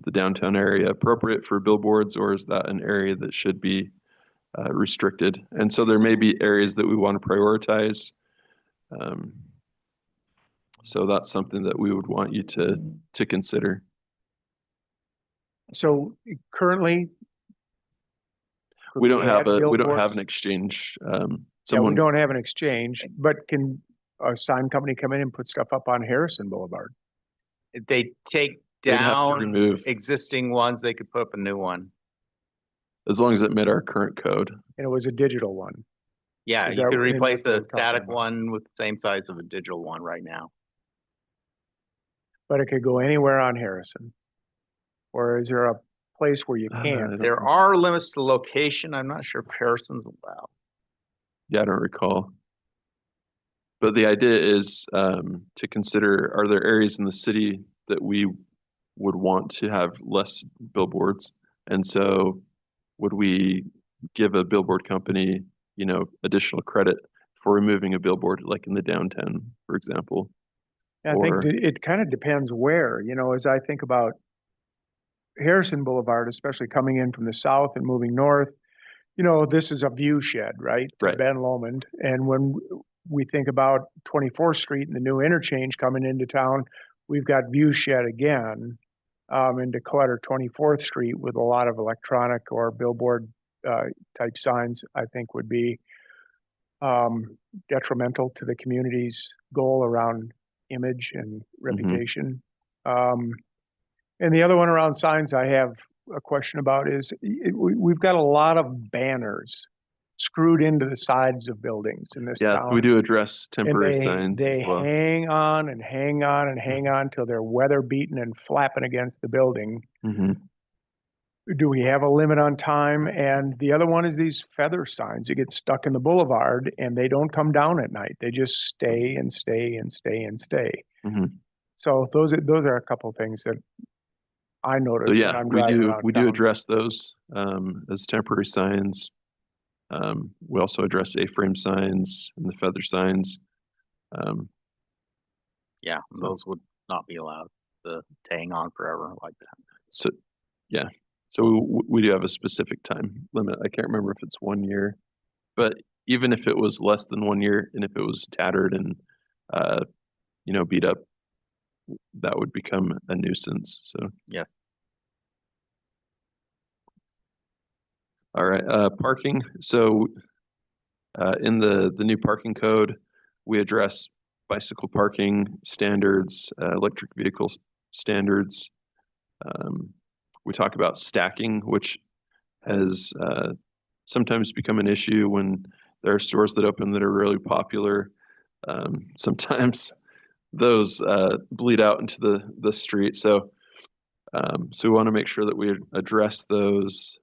the downtown area appropriate for billboards, or is that an area that should be restricted? And so there may be areas that we want to prioritize. So that's something that we would want you to consider.
So currently.
We don't have
add
we don't
billboards?
have an exchange.
Yeah, we
Someone,
don't have an exchange, but can a sign company come in and put stuff up on Harrison Boulevard?
If they take
they'd have to
down
remove,
existing ones, they could put up a new one.
as long as it met our current code.
And it was a digital one.
Yeah,
Is
you
that
could
what- and
replace
that's what
the
we're talking
static
about.
one with the same size of a digital one right now.
But it could go anywhere on Harrison? Or is there a place where you
I
can't?
don't
There
know.
are limits to location. I'm not sure if Harrison's allowed.
Yeah, I don't recall. But the idea is to consider, are there areas in the city that we would want to have less billboards? And so would we give a billboard company, additional credit for removing a billboard, like in the downtown, for example?
I think
Or-
it kind of depends where, as I think about Harrison Boulevard, especially coming in from the south and moving north, this is a view shed, right? To
Right.
Ben Lomond. And when we think about 24th Street and the new interchange coming into town, we've got view shed again, and to clutter 24th Street with a lot of electronic or billboard type signs, I think would be detrimental to the community's goal around image and reputation. And the other one around signs I have a question about is we've got a lot of banners screwed into the sides of buildings in this
Yeah,
town.
we do address
And
temporary signs.
they
as well.
hang on and hang on and hang on till they're weather beaten and flapping against the building.
Mhm.
Do we have a limit on time? And the other one is these feather signs that get stuck in the boulevard and they don't come down at night. They just stay and stay and stay and stay.
Mhm.
So those are a couple of things that I noticed.
So
when
yeah,
I'm
we
driving
do
around
we do
town.
address those as temporary signs. We also address A-frame signs and the feather signs.
Yeah, those would not be allowed to hang on forever like that.
So yeah, so we do have a specific time limit. I can't remember if it's 1 year, but even if it was less than 1 year, and if it was tattered and beat up, that would become a nuisance. So
Yeah.
All right, parking. So in the new parking code, we address bicycle parking standards, electric vehicles standards. We talk about stacking, which has sometimes become an issue when there are stores that open that are really popular. Sometimes those bleed out into the street. So we want to make sure that we address those.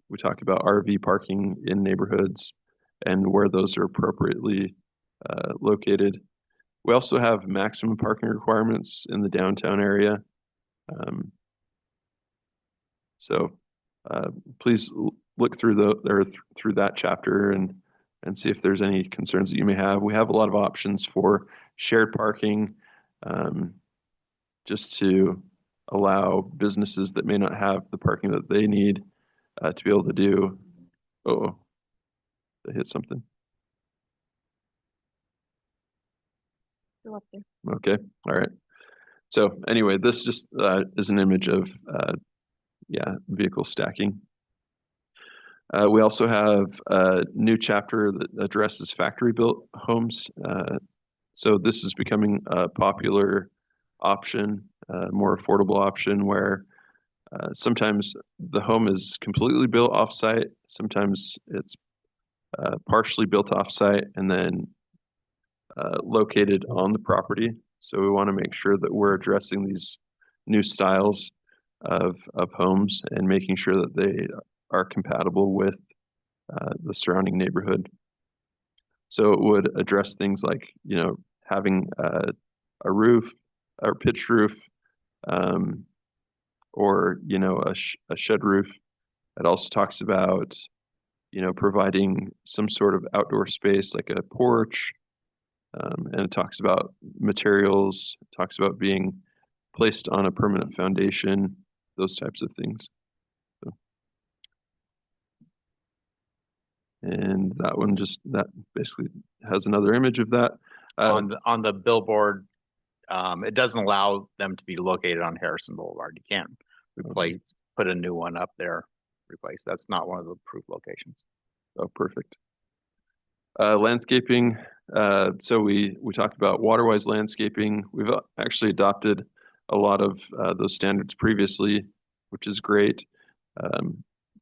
We talk about RV parking in neighborhoods and where those are appropriately located. We also have maximum parking requirements in the downtown area. So please look through through that chapter and see if there's any concerns that you may have. We have a lot of options for shared parking, just to allow businesses that may not have the parking that they need to be able to do. Oh, they hit something.
Still up there.
Okay, all right. So anyway, this just is an image of vehicle stacking. We also have a new chapter that addresses factory built homes. So this is becoming a popular option, more affordable option where sometimes the home is completely built off-site, sometimes it's partially built off-site and then located on the property. So we want to make sure that we're addressing these new styles of homes and making sure that they are compatible with the surrounding neighborhood. So it would address things like, having a roof or pitched roof, or, a shed roof. It also talks about, providing some sort of outdoor space like a porch. And it talks about materials, talks about being placed on a permanent foundation, those types of things. So. And that one that basically has another image of that.
On the billboard, it doesn't allow them to be located on Harrison Boulevard. You can't put a new one up there, replace. That's not one of the approved locations.
Oh, perfect. Landscaping. So we talked about waterwise landscaping. We've actually adopted a lot of those standards previously, which is great.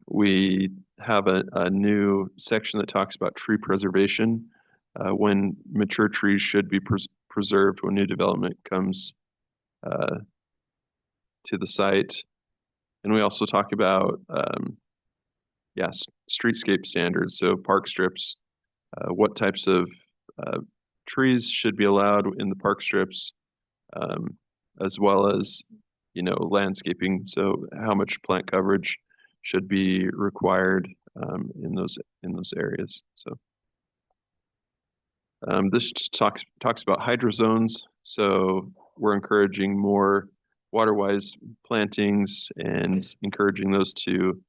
We have a new section that talks about tree preservation, when mature trees should be preserved when new development comes to the site. And we also talk about, streetscape standards. So park strips, what types of trees should be allowed in the park strips, as well as, landscaping. So how much plant coverage should be required in those areas. So this talks about hydrozones. So we're encouraging more waterwise plantings and encouraging those to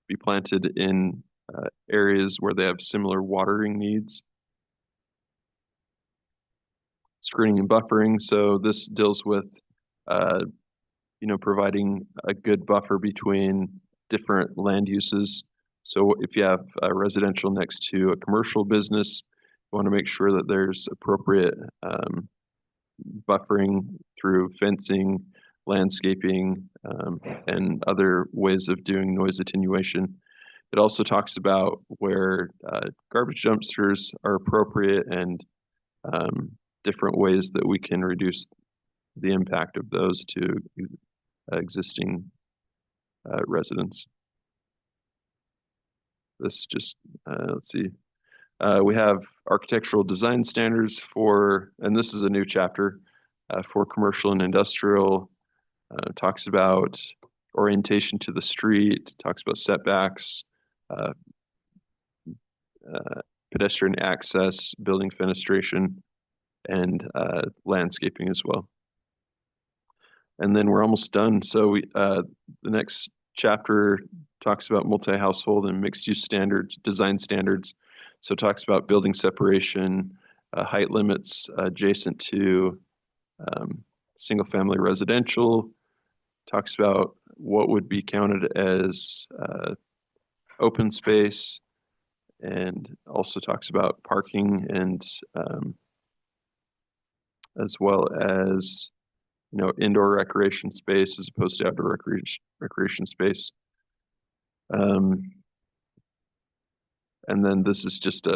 be planted in areas where they have similar watering needs. Screening and buffering. So this deals with, providing a good buffer between different land uses. So if you have a residential next to a commercial business, you want to make sure that there's appropriate buffering through fencing, landscaping, and other ways of doing noise attenuation. It also talks about where garbage dumpsters are appropriate and different ways that we can reduce the impact of those to existing residents. This just, let's see. We have architectural design standards and this is a new chapter for commercial and industrial. Talks about orientation to the street, talks about setbacks, pedestrian access, building fenestration, and landscaping as well. And then we're almost done. So the next chapter talks about multi-household and mixed-use standards, design standards. So it talks about building separation, height limits adjacent to single-family residential. Talks about what would be counted as open space, and also talks about parking and as well as indoor recreation space as opposed to outdoor recreation space. And then this is just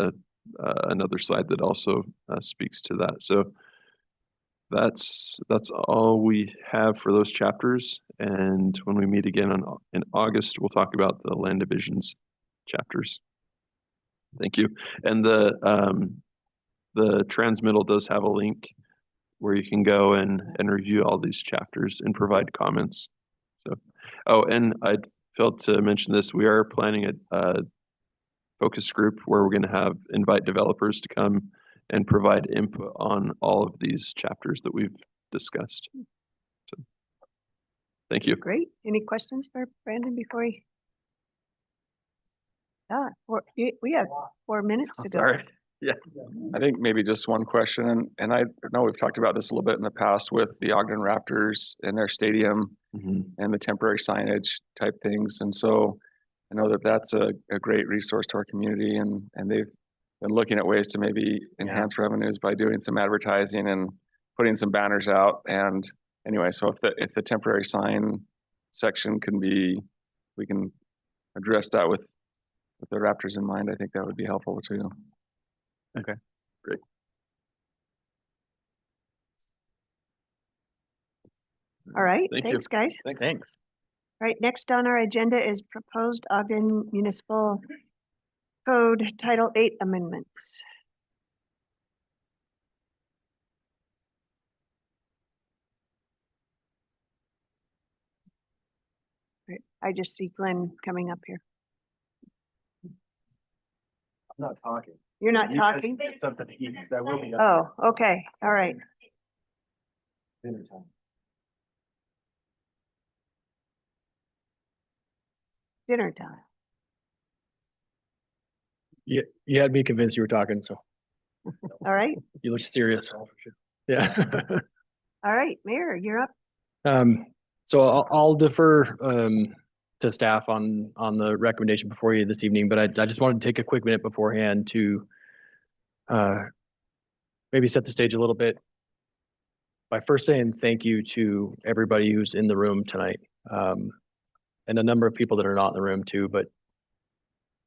another slide that also speaks to that. So that's all we have for those chapters. And when we meet again in August, we'll talk about the land divisions chapters. Thank you. And the transmittal does have a link where you can go and review all these chapters and provide comments. So, and I failed to mention this. We are planning a focus group where we're going to invite developers to come and provide input on all of these chapters that we've discussed. So, thank you.
Great. Any questions for Brandon before we have 4 minutes to go.
Sorry.
I think maybe just one question, and I know we've talked about this a little bit in the past with the Ogden Raptors and their stadium and the temporary signage type things. And so I know that that's a great resource to our community, and they've been looking at ways to maybe enhance revenues by doing some advertising and putting some banners out. And anyway, so if the temporary sign section can be, we can address that with the Raptors in mind, I think that would be helpful too.
Okay.
Great.
All right,
Thank you.
thanks, guys.
Thanks.
All right, next on our agenda is proposed Ogden Municipal Code Title 8 amendments. Right, I just see Glenn coming up here.
I'm not talking.
You're not talking?
Something to eat, 'cause I will be.
Oh, okay, all right.
Dinner time.
Dinner time.
You had me convinced you were talking, so
All right,
you looked serious. Yeah.
all right, Mayor, you're up.
So I'll defer to staff on the recommendation before you this evening, but I just wanted to take a quick minute beforehand to maybe set the stage a little bit by first saying thank you to everybody who's in the room tonight, and a number of people that are not in the room too. But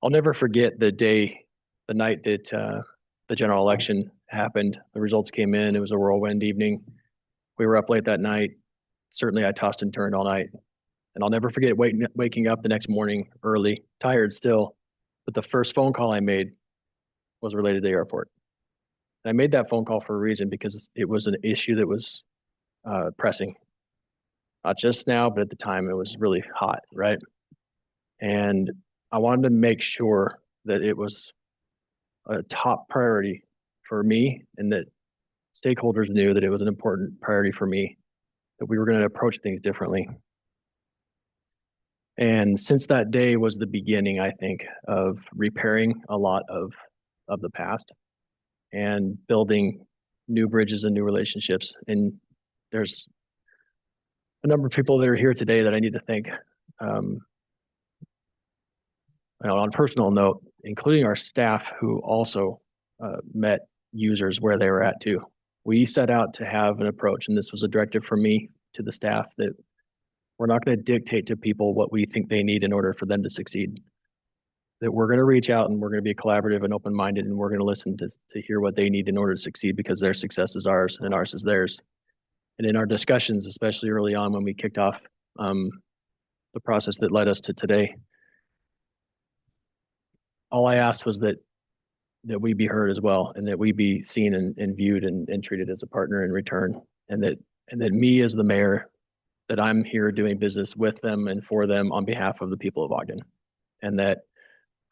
I'll never forget the night that the general election happened. The results came in. It was a whirlwind evening. We were up late that night. Certainly I tossed and turned all night. And I'll never forget waking up the next morning early, tired still. But the first phone call I made was related to the airport. And I made that phone call for a reason, because it was an issue that was pressing. Not just now, but at the time it was really hot, right? And I wanted to make sure that it was a top priority for me, and that stakeholders knew that it was an important priority for me, that we were going to approach things differently. And since that day was the beginning, I think, of repairing a lot of the past and building new bridges and new relationships. And there's a number of people that are here today that I need to thank. On a personal note, including our staff, who also met users where they were at too. We set out to have an approach, and this was a directive from me to the staff, that we're not going to dictate to people what we think they need in order for them to succeed. That we're going to reach out, and we're going to be collaborative and open-minded, and we're going to listen to hear what they need in order to succeed, because their success is ours and ours is theirs. And in our discussions, especially early on when we kicked off the process that led us to today, all I asked was that we be heard as well, and that we be seen and viewed and treated as a partner in return. And that me as the mayor, that I'm here doing business with them and for them on behalf of the people of Ogden. And that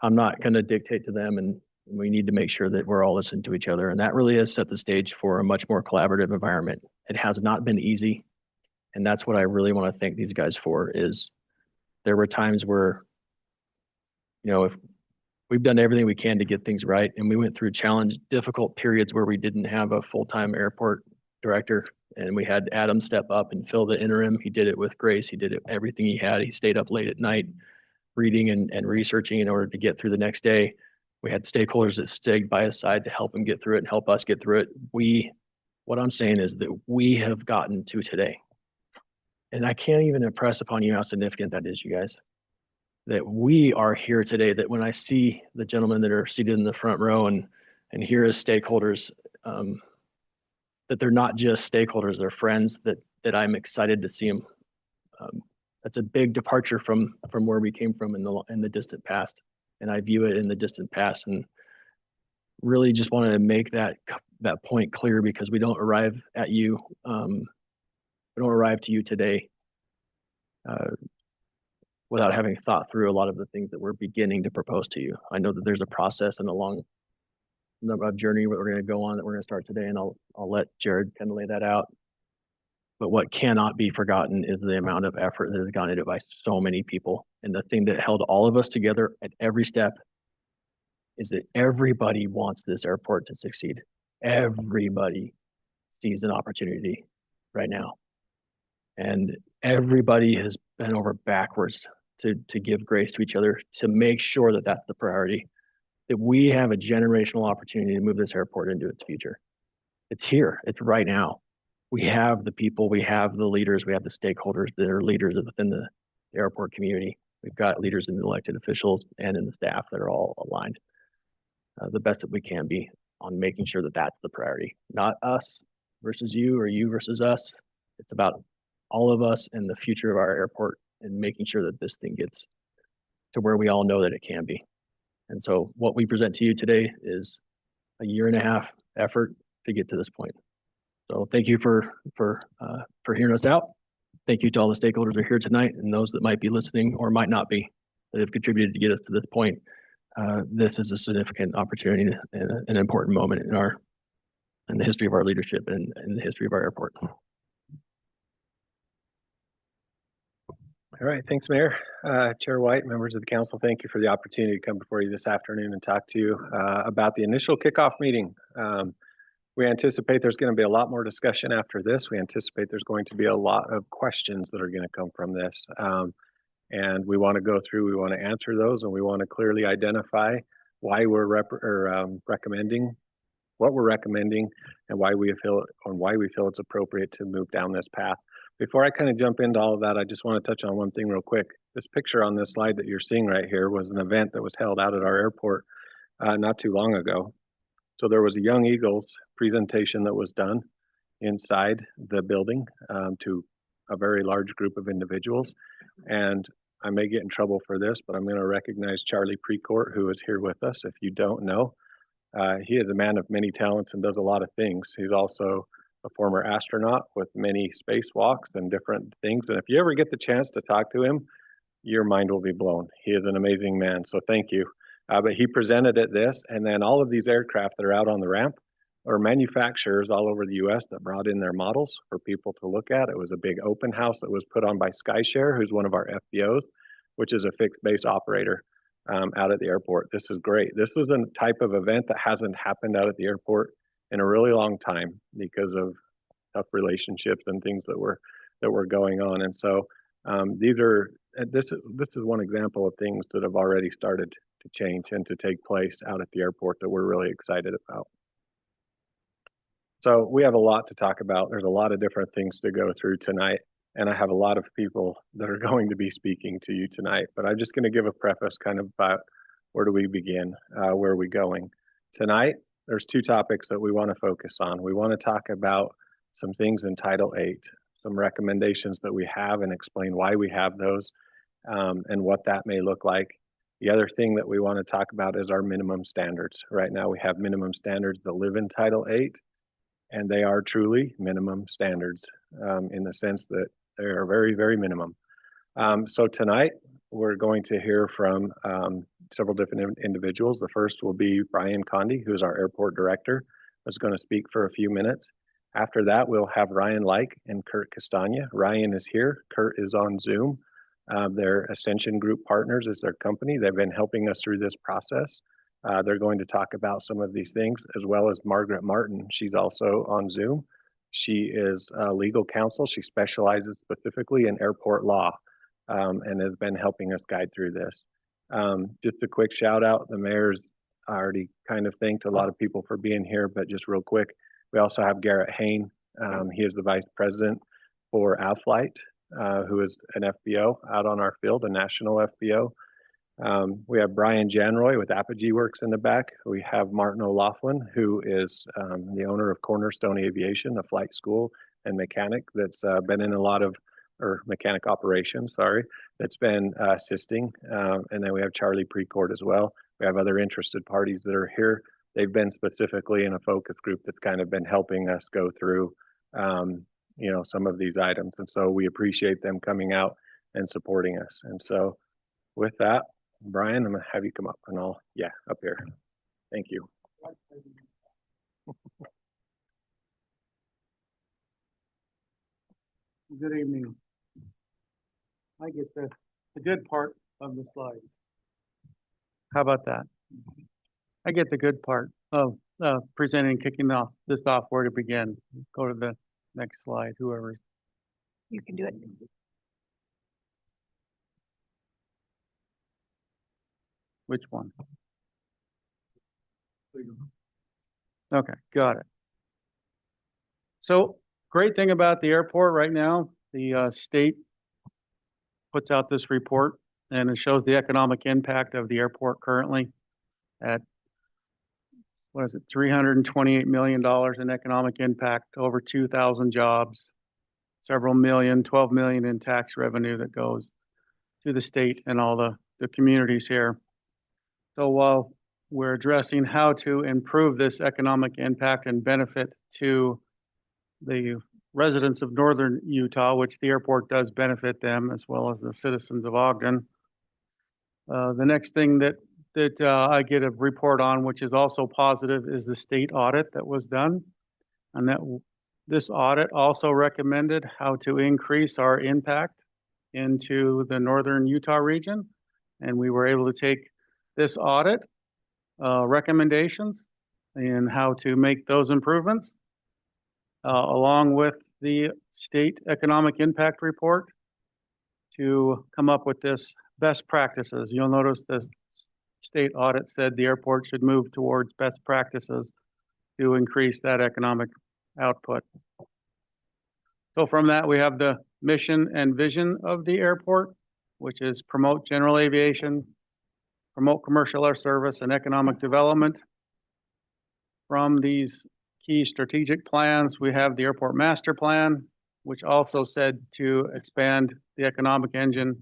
I'm not going to dictate to them, and we need to make sure that we're all listening to each other. And that really has set the stage for a much more collaborative environment. It has not been easy. And that's what I really want to thank these guys for. Is there were times where, if we've done everything we can to get things right, and we went through difficult periods where we didn't have a full-time airport director, and we had Adam step up and fill the interim. He did it with grace. He did it everything he had. He stayed up late at night reading and researching in order to get through the next day. We had stakeholders that stayed by his side to help him get through it and help us get through it. What I'm saying is that we have gotten to today. And I can't even impress upon you how significant that is, you guys. That we are here today, that when I see the gentlemen that are seated in the front row and here as stakeholders, that they're not just stakeholders, they're friends, that I'm excited to see them. That's a big departure from where we came from in the distant past. And I view it in the distant past, and really just wanted to make that point clear, because we don't arrive at you. We don't arrive to you today without having thought through a lot of the things that we're beginning to propose to you. I know that there's a process and a long journey that we're going to go on, that we're going to start today, and I'll let Jared kind of lay that out. But what cannot be forgotten is the amount of effort that has gone into it by so many people. And the thing that held all of us together at every step is that everybody wants this airport to succeed. Everybody sees an opportunity right now. And everybody has bent over backwards to give grace to each other, to make sure that that's the priority, that we have a generational opportunity to move this airport into its future. It's here, it's right now. We have the people, we have the leaders, we have the stakeholders that are leaders within the airport community. We've got leaders in the elected officials and in the staff that are all aligned the best that we can be on making sure that that's the priority, not us versus you or you versus us. It's about all of us and the future of our airport and making sure that this thing gets to where we all know that it can be. And so what we present to you today is a 1.5 year effort to get to this point. So thank you for hearing us out. Thank you to all the stakeholders who are here tonight and those that might be listening or might not be, that have contributed to get us to this point. This is a significant opportunity and an important moment in the history of our leadership and in the history of our airport.
All right, thanks, Mayor. Chair White, members of the council, thank you for the opportunity to come before you this afternoon and talk to you about the initial kickoff meeting. We anticipate there's going to be a lot more discussion after this. We anticipate there's going to be a lot of questions that are going to come from this. And we want to go through, we want to answer those, and we want to clearly identify why we're recommending, what we're recommending, and why we feel it's appropriate to move down this path. Before I kind of jump into all of that, I just want to touch on one thing real quick. This picture on this slide that you're seeing right here was an event that was held out at our airport not too long ago. So there was a Young Eagles presentation that was done inside the building to a very large group of individuals. And I may get in trouble for this, but I'm going to recognize Charlie Precourt, who is here with us. If you don't know, he is a man of many talents and does a lot of things. He's also a former astronaut with many spacewalks and different things. And if you ever get the chance to talk to him, your mind will be blown. He is an amazing man. So thank you. But he presented at this, and then all of these aircraft that are out on the ramp are manufacturers all over the US that brought in their models for people to look at. It was a big open house that was put on by SkyShare, who's one of our FBOs, which is a fixed base operator out at the airport. This is great. This was a type of event that hasn't happened out at the airport in a really long time because of tough relationships and things that were going on. And so this is one example of things that have already started to change and to take place out at the airport that we're really excited about. So we have a lot to talk about. There's a lot of different things to go through tonight, and I have a lot of people that are going to be speaking to you tonight, but I'm just going to give a preface kind of about where do we begin, where are we going. Tonight, there's 2 topics that we want to focus on. We want to talk about some things in Title 8, some recommendations that we have and explain why we have those and what that may look like. The other thing that we want to talk about is our minimum standards. Right now we have minimum standards that live in Title 8, and they are truly minimum standards in the sense that they are very, very minimum. So tonight we're going to hear from several different individuals. The first will be Brian Conde, who's our airport director, who's going to speak for a few minutes. After that, we'll have Ryan Like and Kurt Castagna. Ryan is here. Kurt is on Zoom. Their Ascension Group Partners is their company. They've been helping us through this process. They're going to talk about some of these things, as well as Margaret Martin. She's also on Zoom. She is legal counsel. She specializes specifically in airport law and has been helping us guide through this. Just a quick shout out. The mayor's already kind of thanked a lot of people for being here, but just real quick, we also have Garrett Hain. He is the vice president for Aflight, who is an FBO out on our field, a national FBO. We have Brian Janroy with Apogee Works in the back. We have Martin O'Laughlin, who is the owner of Cornerstone Aviation, a flight school and mechanic that's been in a lot of, or mechanic operations, sorry, that's been assisting. And then we have Charlie Precourt as well. We have other interested parties that are here. They've been specifically in a focus group that's kind of been helping us go through, some of these items. And so we appreciate them coming out and supporting us. And so with that, Brian, I'm going to have you come up and up here. Thank you.
Good evening. I get the good part of the slide. How about that? I get the good part of presenting, kicking this off, where to begin. Go to the next slide, whoever.
You can do it.
Which one? Okay, got it. So great thing about the airport right now, the state puts out this report and it shows the economic impact of the airport currently at, what is it, $328 million in economic impact, over 2,000 jobs, several million, 12 million in tax revenue that goes to the state and all the communities here. So while we're addressing how to improve this economic impact and benefit to the residents of northern Utah, which the airport does benefit them, as well as the citizens of Ogden. The next thing that I get a report on, which is also positive, is the state audit that was done. And that this audit also recommended how to increase our impact into the northern Utah region. And we were able to take this audit recommendations and how to make those improvements, along with the state economic impact report, to come up with this best practices. You'll notice the state audit said the airport should move towards best practices to increase that economic output. So from that, we have the mission and vision of the airport, which is promote general aviation, promote commercial air service and economic development. From these key strategic plans, we have the airport master plan, which also said to expand the economic engine,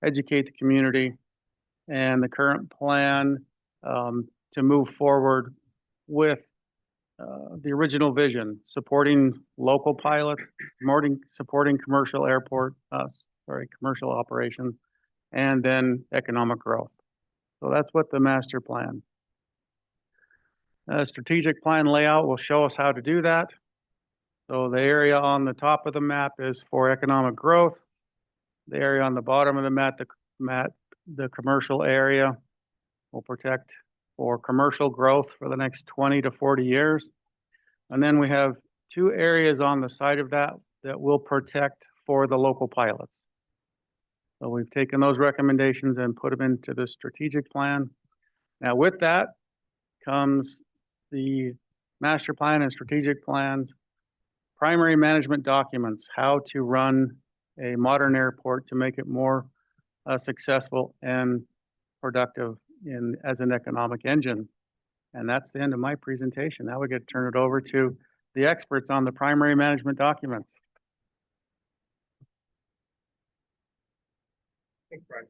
educate the community, and the current plan to move forward with the original vision, supporting local pilots, supporting commercial commercial operations, and then economic growth. So that's what the master plan. Strategic plan layout will show us how to do that. So the area on the top of the map is for economic growth. The area on the bottom of the map, the commercial area, will protect for commercial growth for the next 20 to 40 years. And then we have two areas on the side of that will protect for the local pilots. So we've taken those recommendations and put them into the strategic plan. Now with that comes the master plan and strategic plans, primary management documents, how to run a modern airport to make it more successful and productive as an economic engine. And that's the end of my presentation. Now we get to turn it over to the experts on the primary management documents.
Thanks, Brian.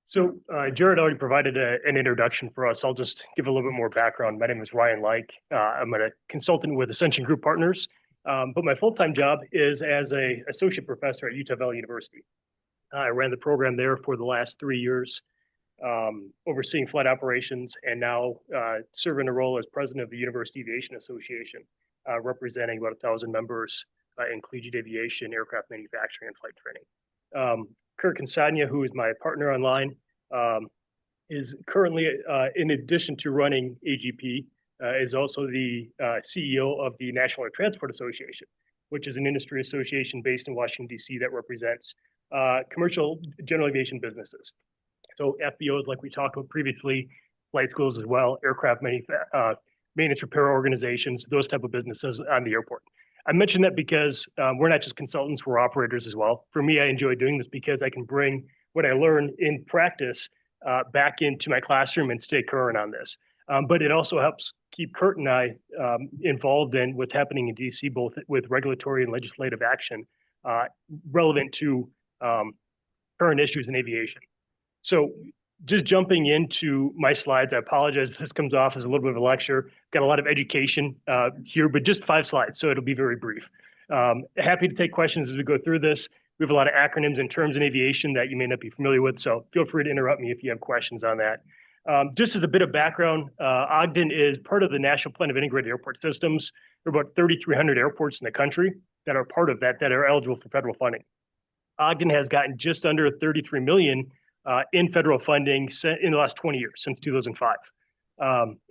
So Jared already provided an introduction for us. I'll just give a little bit more background. My name is Ryan Like. I'm a consultant with Ascension Group Partners, but my full-time job is as an associate professor at Utah Valley University. I ran the program there for the last 3 years, overseeing flight operations, and now serving a role as president of the University Aviation Association, representing about 1,000 members in collegiate aviation, aircraft manufacturing, and flight training. Kurt Consagna, who is my partner online, is currently, in addition to running AGP, is also the CEO of the National Air Transport Association, which is an industry association based in Washington, D.C. that represents commercial general aviation businesses. So FBOs, like we talked about previously, flight schools as well, aircraft maintenance repair organizations, those type of businesses on the airport. I mentioned that because we're not just consultants, we're operators as well. For me, I enjoy doing this because I can bring what I learn in practice back into my classroom and stay current on this. But it also helps keep Kurt and I involved in what's happening in DC, both with regulatory and legislative action relevant to current issues in aviation. So just jumping into my slides, I apologize if this comes off as a little bit of a lecture. Got a lot of education here, but just 5 slides, so it'll be very brief. Happy to take questions as we go through this. We have a lot of acronyms and terms in aviation that you may not be familiar with, so feel free to interrupt me if you have questions on that. Just as a bit of background, Ogden is part of the National Plan of Integrated Airport Systems. There are about 3,300 airports in the country that are part of that are eligible for federal funding. Ogden has gotten just under $33 million in federal funding in the last 20 years, since 2005.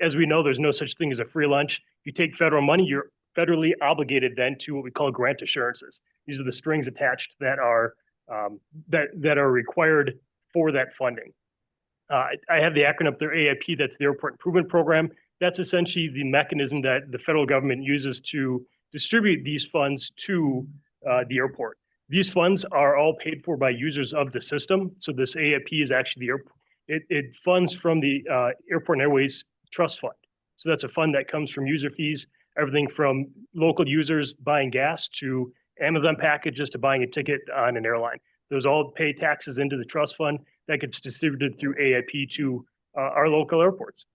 As we know, there's no such thing as a free lunch. If you take federal money, you're federally obligated then to what we call grant assurances. These are the strings attached that are that are required for that funding. I have the acronym up there, AIP, that's the Airport Improvement Program. That's essentially the mechanism that the federal government uses to distribute these funds to the airport. These funds are all paid for by users of the system. So this AIP is actually the airport. It funds from the Airport and Airways Trust Fund. So that's a fund that comes from user fees, everything from local users buying gas to Amazon packages to buying a ticket on an airline. Those all pay taxes into the trust fund that gets distributed through AIP to our local airports.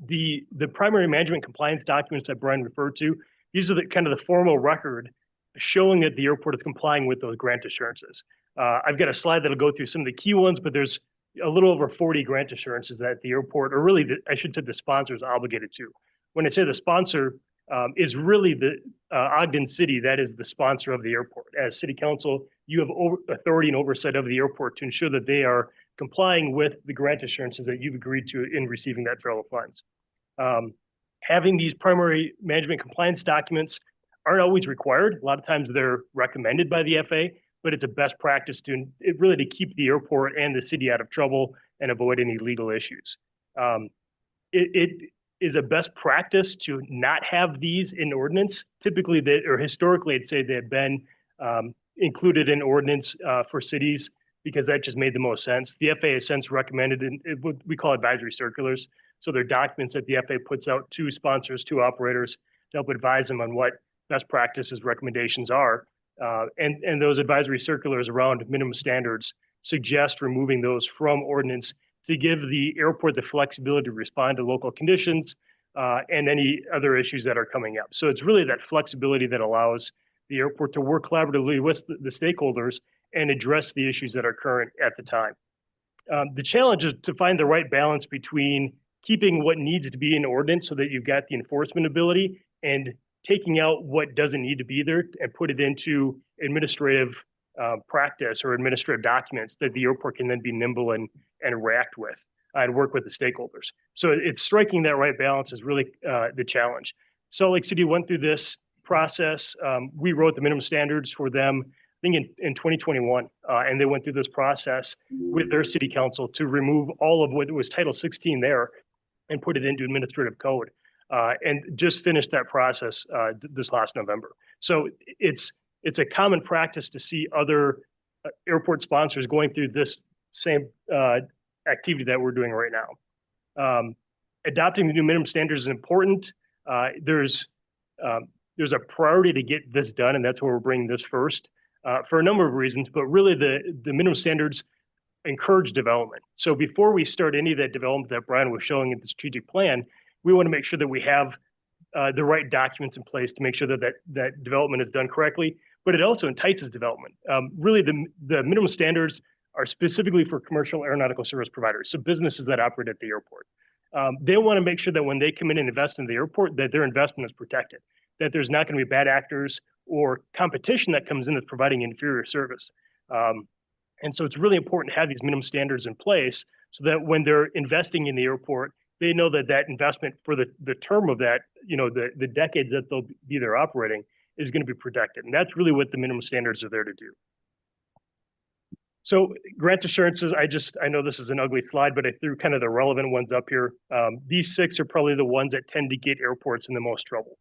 The primary management compliance documents that Brian referred to, these are the kind of the formal record showing that the airport is complying with those grant assurances. I've got a slide that'll go through some of the key ones, but there's a little over 40 grant assurances that the airport, or really, I should say the sponsor is obligated to. When I say the sponsor, is really the Ogden City, that is the sponsor of the airport. As City Council, you have authority and oversight of the airport to ensure that they are complying with the grant assurances that you've agreed to in receiving that federal funds. Having these primary management compliance documents aren't always required. A lot of times they're recommended by the FAA, but it's a best practice to really to keep the airport and the city out of trouble and avoid any legal issues. It is a best practice to not have these in ordinance. Typically, or historically, I'd say they've been included in ordinance for cities because that just made the most sense. The FAA has since recommended what we call advisory circulars. So they're documents that the FAA puts out to sponsors, to operators, to help advise them on what best practices recommendations are. And those advisory circulars around minimum standards suggest removing those from ordinance to give the airport the flexibility to respond to local conditions and any other issues that are coming up. So it's really that flexibility that allows the airport to work collaboratively with the stakeholders and address the issues that are current at the time. The challenge is to find the right balance between keeping what needs to be in ordinance so that you've got the enforcement ability and taking out what doesn't need to be there and put it into administrative practice or administrative documents that the airport can then be nimble and react with and work with the stakeholders. So it's striking that right balance is really the challenge. Salt Lake City went through this process. We wrote the minimum standards for them, I think in 2021, and they went through this process with their city council to remove all of what was Title 16 there and put it into administrative code. And just finished that process this last November. So it's a common practice to see other airport sponsors going through this same activity that we're doing right now. Adopting the new minimum standards is important. There's a priority to get this done, and that's why we're bringing this first for a number of reasons. But really, the minimum standards encourage development. So before we start any of that development that Brian was showing in the strategic plan, we want to make sure that we have the right documents in place to make sure that development is done correctly, but it also entices development. Really, the minimum standards are specifically for commercial aeronautical service providers, so businesses that operate at the airport. They want to make sure that when they come in and invest in the airport, that their investment is protected, that there's not going to be bad actors or competition that comes in that's providing inferior service. And so it's really important to have these minimum standards in place so that when they're investing in the airport, they know that that investment for the term of that, the decades that they'll be there operating is going to be protected. And that's really what the minimum standards are there to do. So grant assurances, I know this is an ugly slide, but I threw kind of the relevant ones up here. These 6 are probably the ones that tend to get airports in the most trouble.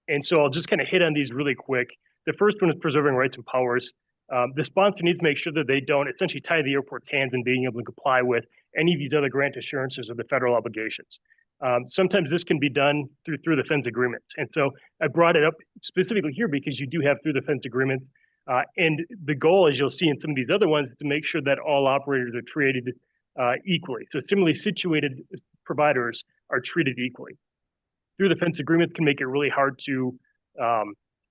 And so I'll just kind of hit on these really quick. The first one is preserving rights and powers. The sponsor needs to make sure that they don't essentially tie the airport's hands in being able to comply with any of these other grant assurances or the federal obligations. Sometimes this can be done through the fence agreements. And so I brought it up specifically here because you do have through the fence agreement. And the goal, as you'll see in some of these other ones, is to make sure that all operators are treated equally. So similarly situated providers are treated equally. Through the fence agreement can make it really hard to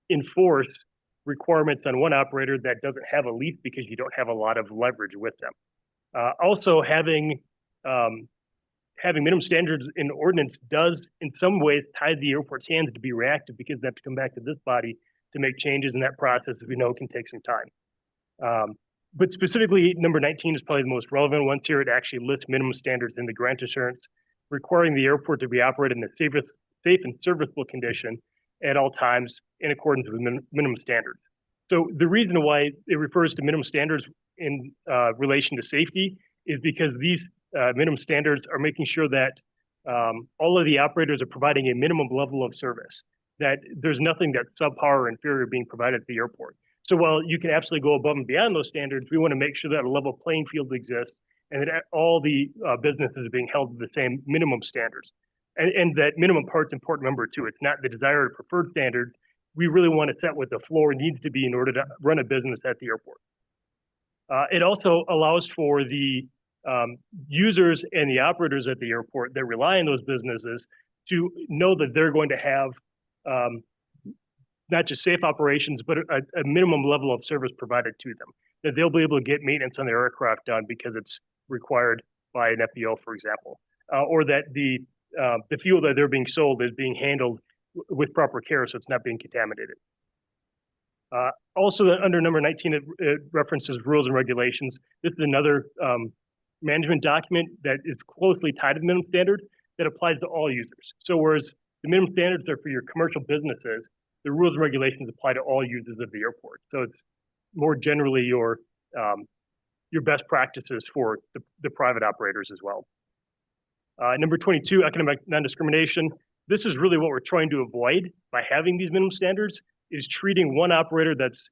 enforce requirements on one operator that doesn't have a lease because you don't have a lot of leverage with them. Also, having minimum standards in ordinance does in some ways tie the airport's hands to be reactive because they have to come back to this body to make changes in that process, as we know, can take some time. But specifically, number 19 is probably the most relevant one here. It actually lists minimum standards in the grant assurance, requiring the airport to be operated in a safe and serviceable condition at all times in accordance with minimum standards. So the reason why it refers to minimum standards in relation to safety is because these minimum standards are making sure that all of the operators are providing a minimum level of service, that there's nothing that's subpar or inferior being provided at the airport. So while you can absolutely go above and beyond those standards, we want to make sure that a level playing field exists and that all the businesses are being held to the same minimum standards. And that minimum part's important, remember too. It's not the desired or preferred standard. We really want to set what the floor needs to be in order to run a business at the airport. It also allows for the users and the operators at the airport that rely on those businesses to know that they're going to have not just safe operations, but a minimum level of service provided to them. That they'll be able to get maintenance on their aircraft done because it's required by an FBO, for example, or that the fuel that they're being sold is being handled with proper care, so it's not being contaminated. Also, under number 19, it references rules and regulations. This is another management document that is closely tied to the minimum standard that applies to all users. So whereas the minimum standards are for your commercial businesses, the rules and regulations apply to all users of the airport. So it's more generally your best practices for the private operators as well. Number 22, economic non-discrimination. This is really what we're trying to avoid by having these minimum standards, is treating one operator that's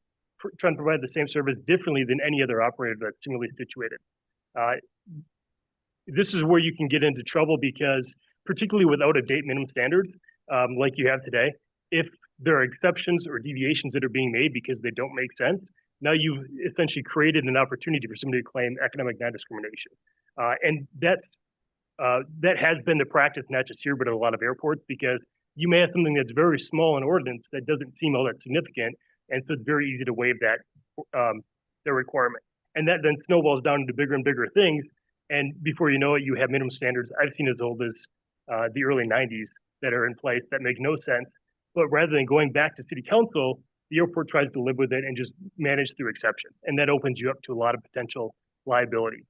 trying to provide the same service differently than any other operator that's similarly situated. This is where you can get into trouble because, particularly with out-of-date minimum standards, like you have today, if there are exceptions or deviations that are being made because they don't make sense, now you've essentially created an opportunity for somebody to claim economic non-discrimination. And that has been the practice, not just here, but at a lot of airports, because you may have something that's very small in ordinance that doesn't seem all that significant, and so it's very easy to waive that requirement. And that then snowballs down into bigger and bigger things, and before you know it, you have minimum standards I've seen as old as the early 90s that are in place that make no sense. But rather than going back to city council, the airport tries to live with it and just manage through exception, and that opens you up to a lot of potential liability.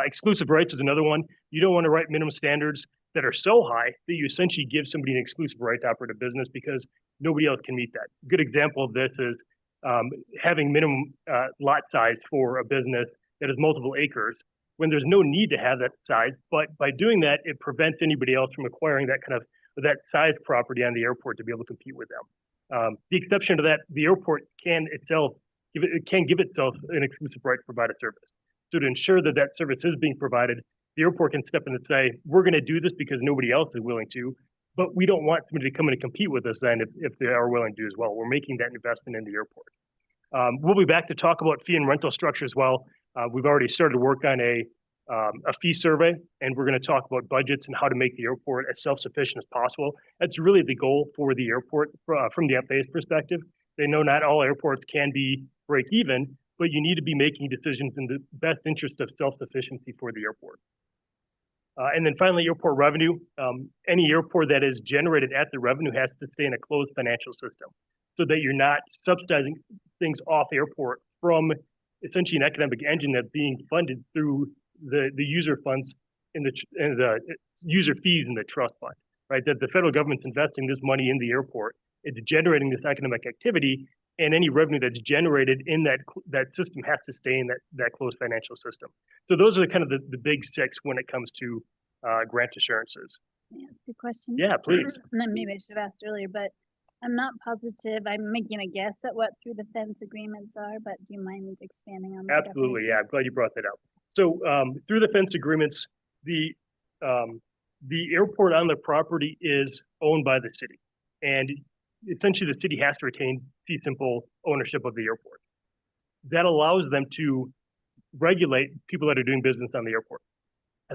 Exclusive rights is another one. You don't want to write minimum standards that are so high that you essentially give somebody an exclusive right to operate a business because nobody else can meet that. A good example of this is having minimum lot size for a business that has multiple acres when there's no need to have that size. But by doing that, it prevents anybody else from acquiring that size property on the airport to be able to compete with them. The exception to that, the airport can give itself an exclusive right to provide a service. So to ensure that that service is being provided, the airport can step in and say, we're going to do this because nobody else is willing to, but we don't want somebody to come in and compete with us then if they are willing to do as well. We're making that investment in the airport. We'll be back to talk about fee and rental structure as well. We've already started work on a fee survey, and we're going to talk about budgets and how to make the airport as self-sufficient as possible. That's really the goal for the airport from the FAA's perspective. They know not all airports can be break even, but you need to be making decisions in the best interest of self-sufficiency for the airport. And then finally, airport revenue. Any airport that is generated at the revenue has to stay in a closed financial system so that you're not subsidizing things off airport from essentially an economic engine that's being funded through the user funds and the user fees in the trust fund, right? That the federal government's investing this money in the airport, it's generating this economic activity, and any revenue that's generated in that system has to stay in that closed financial system. So those are kind of the big six when it comes to grant assurances.
Yeah, good question.
Yeah, please.
And then maybe I should have asked earlier, but I'm not positive. I'm making a guess at what through the fence agreements are, but do you mind expanding on that?
Absolutely, yeah. I'm glad you brought that up. So through the fence agreements, the airport on the property is owned by the city, and essentially the city has to retain fee simple ownership of the airport. That allows them to regulate people that are doing business on the airport.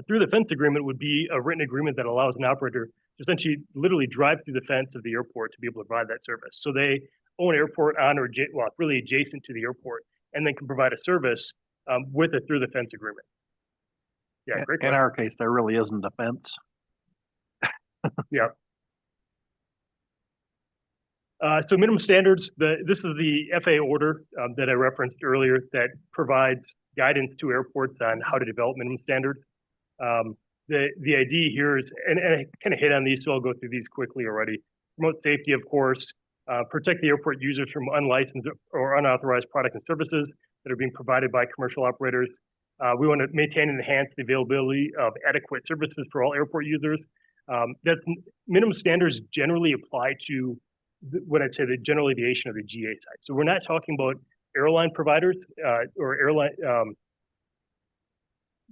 Through the fence agreement would be a written agreement that allows an operator to essentially literally drive through the fence of the airport to be able to provide that service. So they own airport on or really adjacent to the airport, and then can provide a service with it through the fence agreement. Yeah, great question.
In our case, there really isn't a fence.
Yeah. So minimum standards, this is the FAA order that I referenced earlier that provides guidance to airports on how to develop minimum standards. The idea here is, and I kind of hit on these, so I'll go through these quickly already. Promote safety, of course, protect the airport users from unlicensed or unauthorized products and services that are being provided by commercial operators. We want to maintain and enhance the availability of adequate services for all airport users. Minimum standards generally apply to what I'd say the general aviation of the GA side. So we're not talking about airline providers or airline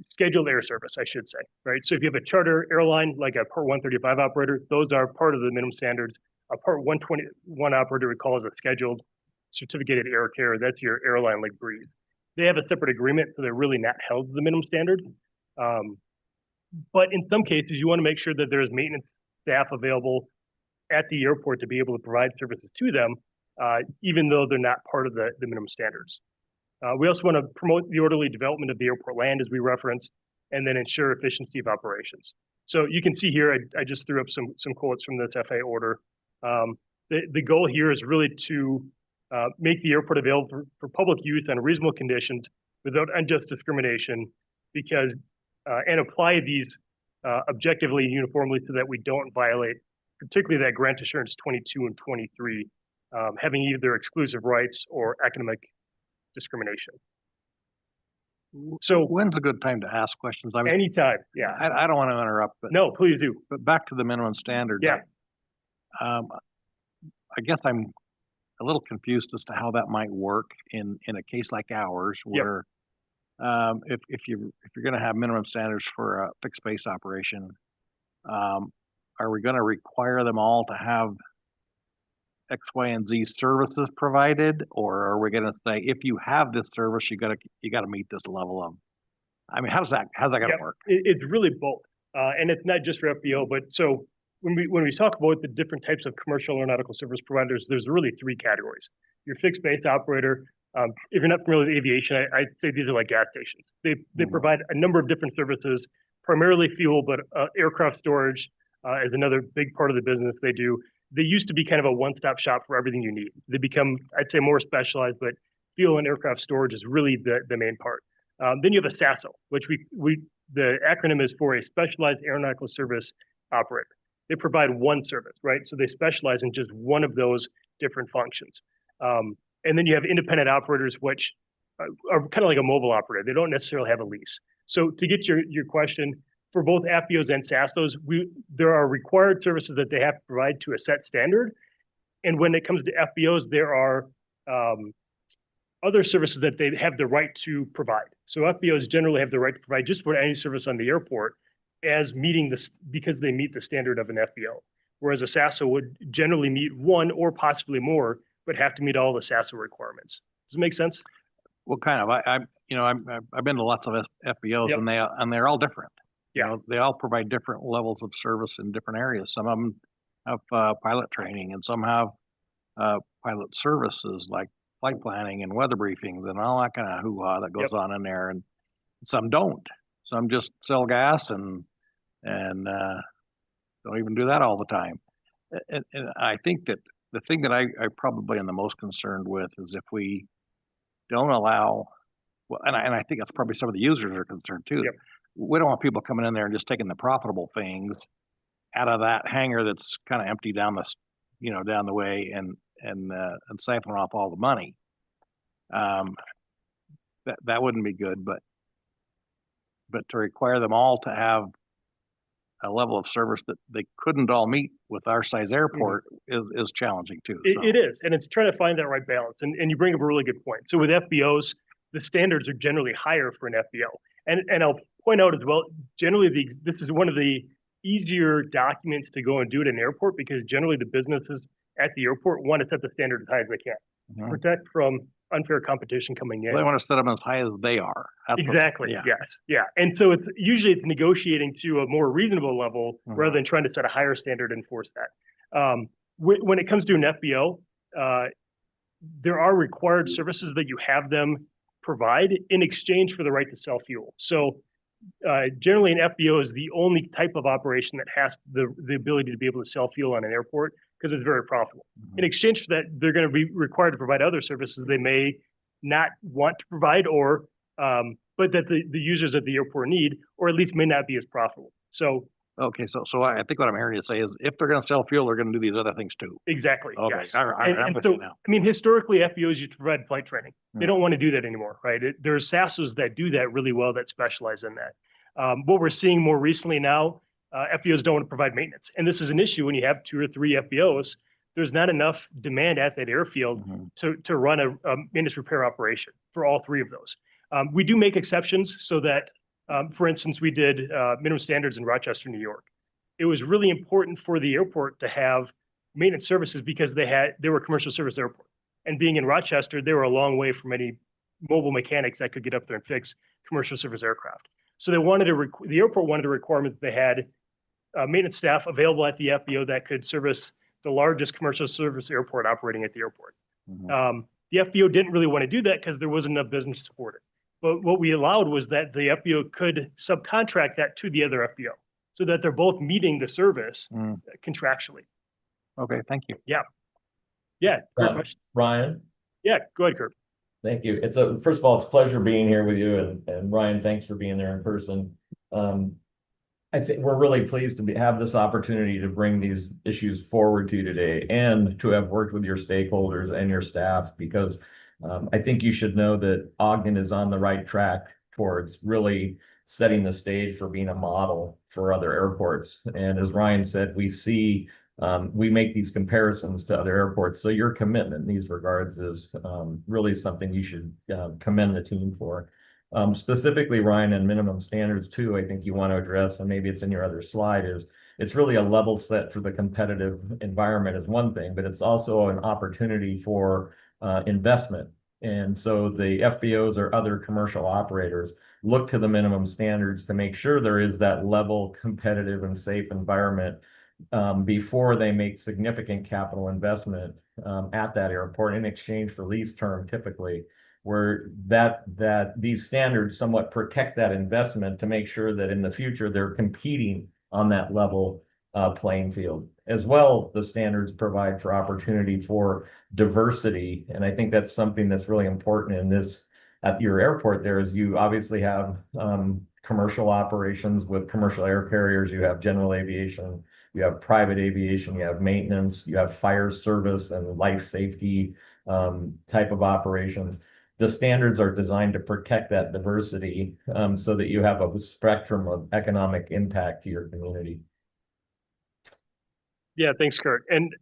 scheduled air service, I should say, right? So if you have a charter airline, like a Part 135 operator, those are part of the minimum standards. A Part 121 operator we call as a scheduled certificated air carrier. That's your airline like Breeze. They have a separate agreement, so they're really not held to the minimum standards. But in some cases, you want to make sure that there's maintenance staff available at the airport to be able to provide services to them, even though they're not part of the minimum standards. We also want to promote the orderly development of the airport land, as we referenced, and then ensure efficiency of operations. So you can see here, I just threw up some quotes from this FAA order. The goal here is really to make the airport available for public use on reasonable conditions without unjust discrimination, because and apply these objectively and uniformly so that we don't violate, particularly that grant assurance 22 and 23, having either exclusive rights or economic discrimination. So
When's a good time to ask questions? I mean,
anytime, yeah.
I don't want to interrupt, but
No, please do.
but back to the minimum standard.
Yeah.
I guess I'm a little confused as to how that might work in a case like ours, where if you're going to have minimum standards for a fixed base operation, are we going to require them all to have X, Y, and Z services provided, or are we going to say if you have this service, you got to meet this level of? I mean, how's that going to work?
It's really both, and it's not just for FBO, but so when we talk about the different types of commercial aeronautical service providers, there's really three categories. Your fixed base operator. If you're not familiar with aviation, I'd say these are like gas stations. They provide a number of different services, primarily fuel, but aircraft storage is another big part of the business they do. They used to be kind of a one-stop shop for everything you need. They become, I'd say, more specialized, but fuel and aircraft storage is really the main part. Then you have a SASO, which the acronym is for a Specialized Aeronautical Service Operator. They provide one service, right? So they specialize in just one of those different functions. And then you have independent operators, which are kind of like a mobile operator. They don't necessarily have a lease. So to get your question, for both FBOs and SASOs, there are required services that they have to provide to a set standard. And when it comes to FBOs, there are other services that they have the right to provide. So FBOs generally have the right to provide just about any service on the airport as meeting this, because they meet the standard of an FBO. Whereas a SASO would generally meet one or possibly more, but have to meet all the SASO requirements. Does it make sense?
Well, kind of. I've been to lots of FBOs, and they're all different.
Yeah.
You know, they all provide different levels of service in different areas. Some of them have pilot training, and some have pilot services like flight planning and weather briefings and all that kind of hoo-ha that goes on in there. And some don't. Some just sell gas and don't even do that all the time. And I think that the thing that I probably am the most concerned with is if we don't allow, well, and I think that's probably some of the users are concerned too.
Yep.
We don't want people coming in there and just taking the profitable things out of that hangar that's kind of empty down the way and siphoning off all the money. That wouldn't be good, but to require them all to have a level of service that they couldn't all meet with our size airport is challenging too.
It is, and it's trying to find that right balance. And you bring up a really good point. So with FBOs, the standards are generally higher for an FBO. And I'll point out as well, generally this is one of the easier documents to go and do at an airport, because generally the businesses at the airport want to set the standard as high as they can.
Mhm.
Protect from unfair competition coming in.
They want to set them as high as they are. That's
Exactly.
yeah.
Yes. Yeah. And so it's negotiating to a more reasonable level rather than trying to set a higher standard and enforce that. When it comes to an FBO, there are required services that you have them provide in exchange for the right to sell fuel. So generally an FBO is the only type of operation that has the ability to be able to sell fuel on an airport. because it's very profitable. In exchange for that, they're going to be required to provide other services they may not want to provide, or but that the users at the airport need, or at least may not be as profitable. So
Okay, so I think what I'm hearing you say is if they're gonna sell fuel, they're gonna do these other things too.
exactly,
Okay,
yes.
all right, I'm
And
with
so,
you now.
I mean, historically, FBOs used to provide flight training. They
Yeah.
don't want to do that anymore, right? There's SASOs that do that really well, that specialize in that. What we're seeing more recently now, FBOs don't want to provide maintenance. And this is an issue when you have 2 or 3 FBOs. There's not enough demand at that airfield to run a maintenance repair operation for all 3 of those. We do make exceptions so that, for instance, we did minimum standards in Rochester, New York. It was really important for the airport to have maintenance services because they were a commercial service airport. And being in Rochester, they were a long way from any mobile mechanics that could get up there and fix commercial service aircraft. So the airport wanted a requirement that they had maintenance staff available at the FBO that could service the largest commercial service airport operating at the airport. The FBO didn't really want to do that because there wasn't enough business to support it. But what we allowed was that the FBO could subcontract that to the other FBO, so that they're both meeting the service contractually.
Okay, thank you.
Yeah, great question.
Ryan,
Yeah, go ahead, Kurt.
thank you. First of all, it's a pleasure being here with you, and Ryan, thanks for being there in person. I think we're really pleased to have this opportunity to bring these issues forward to you today, and to have worked with your stakeholders and your staff, because I think you should know that Ogden is on the right track towards really setting the stage for being a model for other airports. And as Ryan said, we make these comparisons to other airports. So your commitment in these regards is really something you should commend the team for. Specifically, Ryan, and minimum standards too, I think you want to address, and maybe it's in your other slide, is it's really a level set for the competitive environment is one thing, but it's also an opportunity for investment. And so the FBOs or other commercial operators look to the minimum standards to make sure there is that level, competitive, and safe environment before they make significant capital investment at that airport in exchange for lease term, typically, where that these standards somewhat protect that investment to make sure that in the future they're competing on that level playing field. As well, the standards provide for opportunity for diversity, and I think that's something that's really important in this at your airport. There is, you obviously have commercial operations with commercial air carriers, you have general aviation, you have private aviation, you have maintenance, you have fire service and life safety type of operations. The standards are designed to protect that diversity so that you have a spectrum of economic impact to your community.
Yeah, thanks, Kurt. And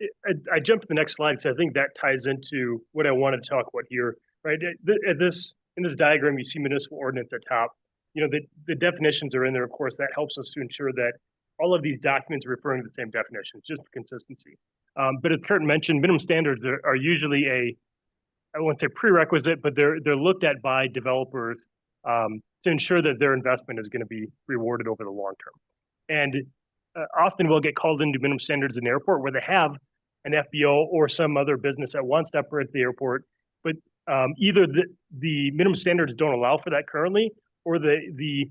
I jumped to the next slide because I think that ties into what I wanted to talk about here, right? In this diagram, you see municipal ordinance at the top. You know, the definitions are in there, of course. That helps us to ensure that all of these documents are referring to the same definitions, just for consistency. But as Kurt mentioned, minimum standards are usually I won't say prerequisite, but they're looked at by developers to ensure that their investment is going to be rewarded over the long term. And often we'll get called into minimum standards in the airport where they have an FBO or some other business that wants to operate at the airport, but either the minimum standards don't allow for that currently, or the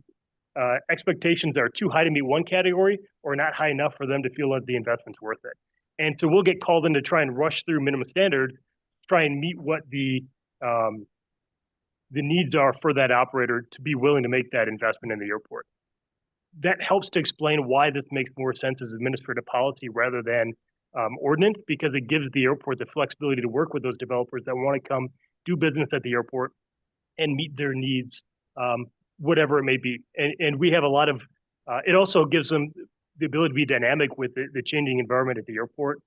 expectations are too high to meet one category, or not high enough for them to feel that the investment's worth it. And so we'll get called in to try and rush through minimum standards, try and meet what the needs are for that operator to be willing to make that investment in the airport. That helps to explain why this makes more sense as administrative policy rather than ordinance, because it gives the airport the flexibility to work with those developers that want to come do business at the airport and meet their needs, whatever it may be. And we have a lot of, it also gives them the ability to be dynamic with the changing environment at the airport.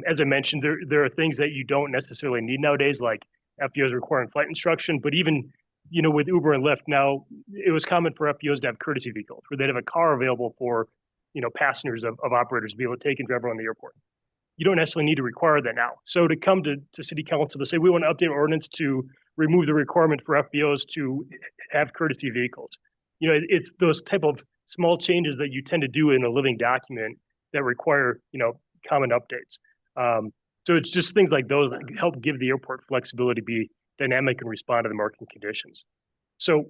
As I mentioned, there are things that you don't necessarily need nowadays, like FBOs requiring flight instruction, but even, you know, with Uber and Lyft now, it was common for FBOs to have courtesy vehicles where they'd have a car available for, you know, passengers of operators to be able to take and drive around the airport. You don't necessarily need to require that now. So to come to city council to say, we want to update our ordinance to remove the requirement for FBOs to have courtesy vehicles. You know, it's those type of small changes that you tend to do in a living document that require, you know, common updates. So it's just things like those that help give the airport flexibility to be dynamic and respond to the market conditions. So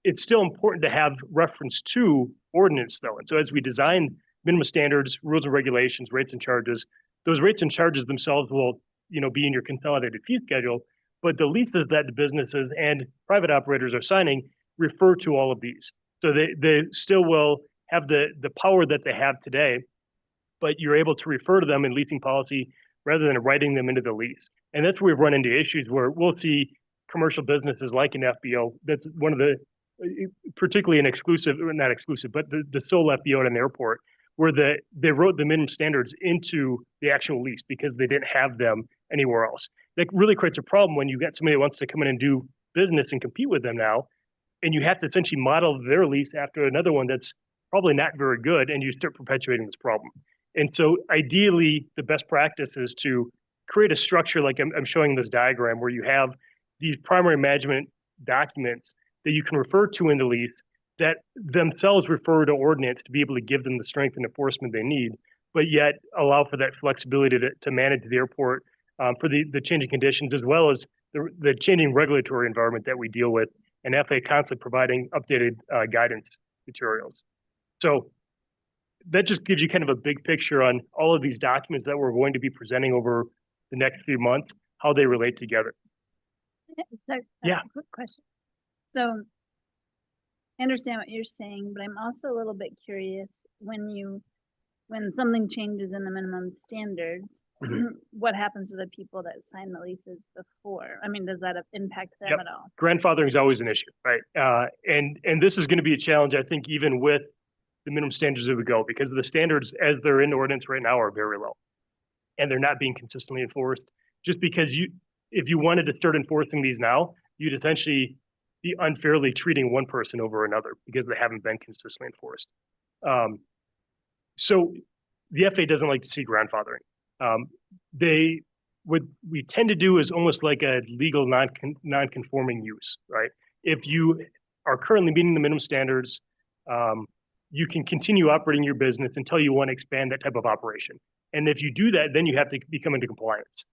it's still important to have reference to ordinance though. And so as we design minimum standards, rules and regulations, rates and charges, those rates and charges themselves will, be in your consolidated fee schedule, but the leases that the businesses and private operators are signing refer to all of these. So they still will have the power that they have today, but you're able to refer to them in leasing policy rather than writing them into the lease. And that's where we've run into issues where we'll see commercial businesses like an FBO. That's one of the, particularly an exclusive, or not exclusive, but the sole FBO at an airport, where they wrote the minimum standards into the actual lease because they didn't have them anywhere else. That really creates a problem when you get somebody that wants to come in and do business and compete with them now, and you have to essentially model their lease after another one that's probably not very good, and you start perpetuating this problem. And so ideally, the best practice is to create a structure like I'm showing this diagram where you have these primary management documents that you can refer to in the lease that themselves refer to ordinance to be able to give them the strength and enforcement they need, but yet allow for that flexibility to manage the airport for the changing conditions, as well as the changing regulatory environment that we deal with, and FAA constantly providing updated guidance materials. So that just gives you kind of a big picture on all of these documents that we're going to be presenting over the next few months, how they relate together.
So,
Yeah.
quick question. So I understand what you're saying, but I'm also a little bit curious when something changes in the minimum standards, what happens to the people that sign the leases before? I mean, does that impact them at all?
Grandfathering is always an issue, right? And this is going to be a challenge, I think, even with the minimum standards as we go, because the standards as they're in ordinance right now are very low, and they're not being consistently enforced. Just because if you wanted to start enforcing these now, you'd essentially be unfairly treating one person over another because they haven't been consistently enforced. So the FAA doesn't like to see grandfathering. What we tend to do is almost like a legal non-conforming use, right? If you are currently meeting the minimum standards, you can continue operating your business until you want to expand that type of operation. And if you do that, then you have to become into compliance.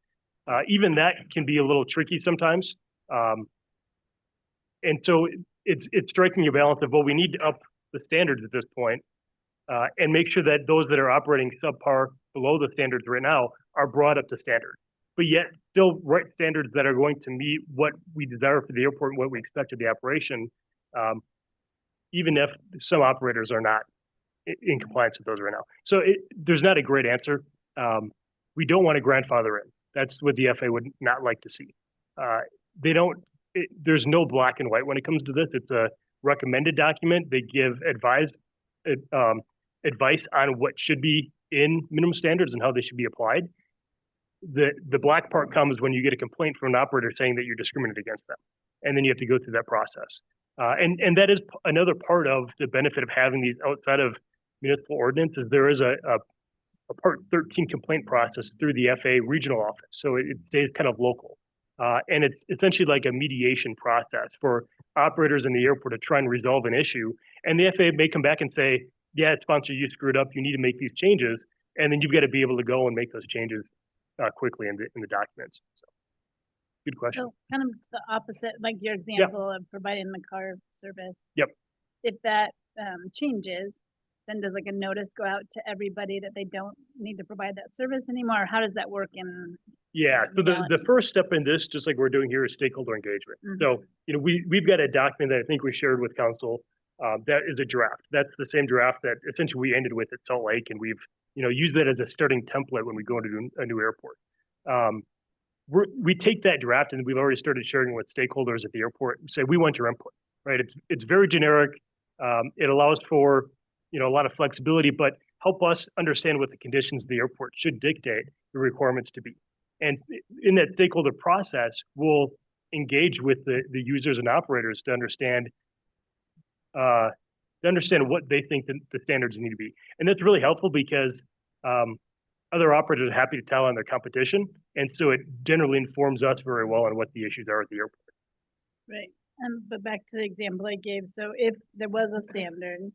Even that can be a little tricky sometimes. And so it's striking a balance of, well, we need to up the standards at this point, and make sure that those that are operating subpar below the standards right now are brought up to standard, but yet still write standards that are going to meet what we desire for the airport and what we expect of the operation, even if some operators are not in compliance with those right now. So there's not a great answer. We don't want to grandfather in. That's what the FAA would not like to see. There's no black and white when it comes to this. It's a recommended document. They give advice on what should be in minimum standards and how they should be applied. The black part comes when you get a complaint from an operator saying that you're discriminated against them, and then you have to go through that process. And that is another part of the benefit of having these outside of municipal ordinances. There is a Part 13 complaint process through the FAA regional office, so it stays kind of local. And it's essentially like a mediation process for operators in the airport to try and resolve an issue. And the FAA may come back and say, yeah, sponsor, you screwed up, you need to make these changes. And then you've got to be able to go and make those changes quickly in the documents. So, good question.
So kind of the opposite, like your example of providing the car service.
Yep.
If that changes, then does like a notice go out to everybody that they don't need to provide that service anymore? Or how does that work in?
Yeah, so the first step in this, just like we're doing here, is stakeholder engagement. So, we've got a document that I think we shared with council that is a draft. That's the same draft that essentially we ended with at Salt Lake, and we've, used that as a starting template when we go into a new airport. We take that draft and we've already started sharing with stakeholders at the airport and say, we want your input, right? It's very generic. It allows for, a lot of flexibility, but help us understand what the conditions of the airport should dictate the requirements to be. And in that stakeholder process, we'll engage with the users and operators to understand what they think the standards need to be. And that's really helpful because other operators are happy to tell on their competition. And so it generally informs us very well on what the issues are at the airport.
Right. But back to the example I gave. So if there was a standard and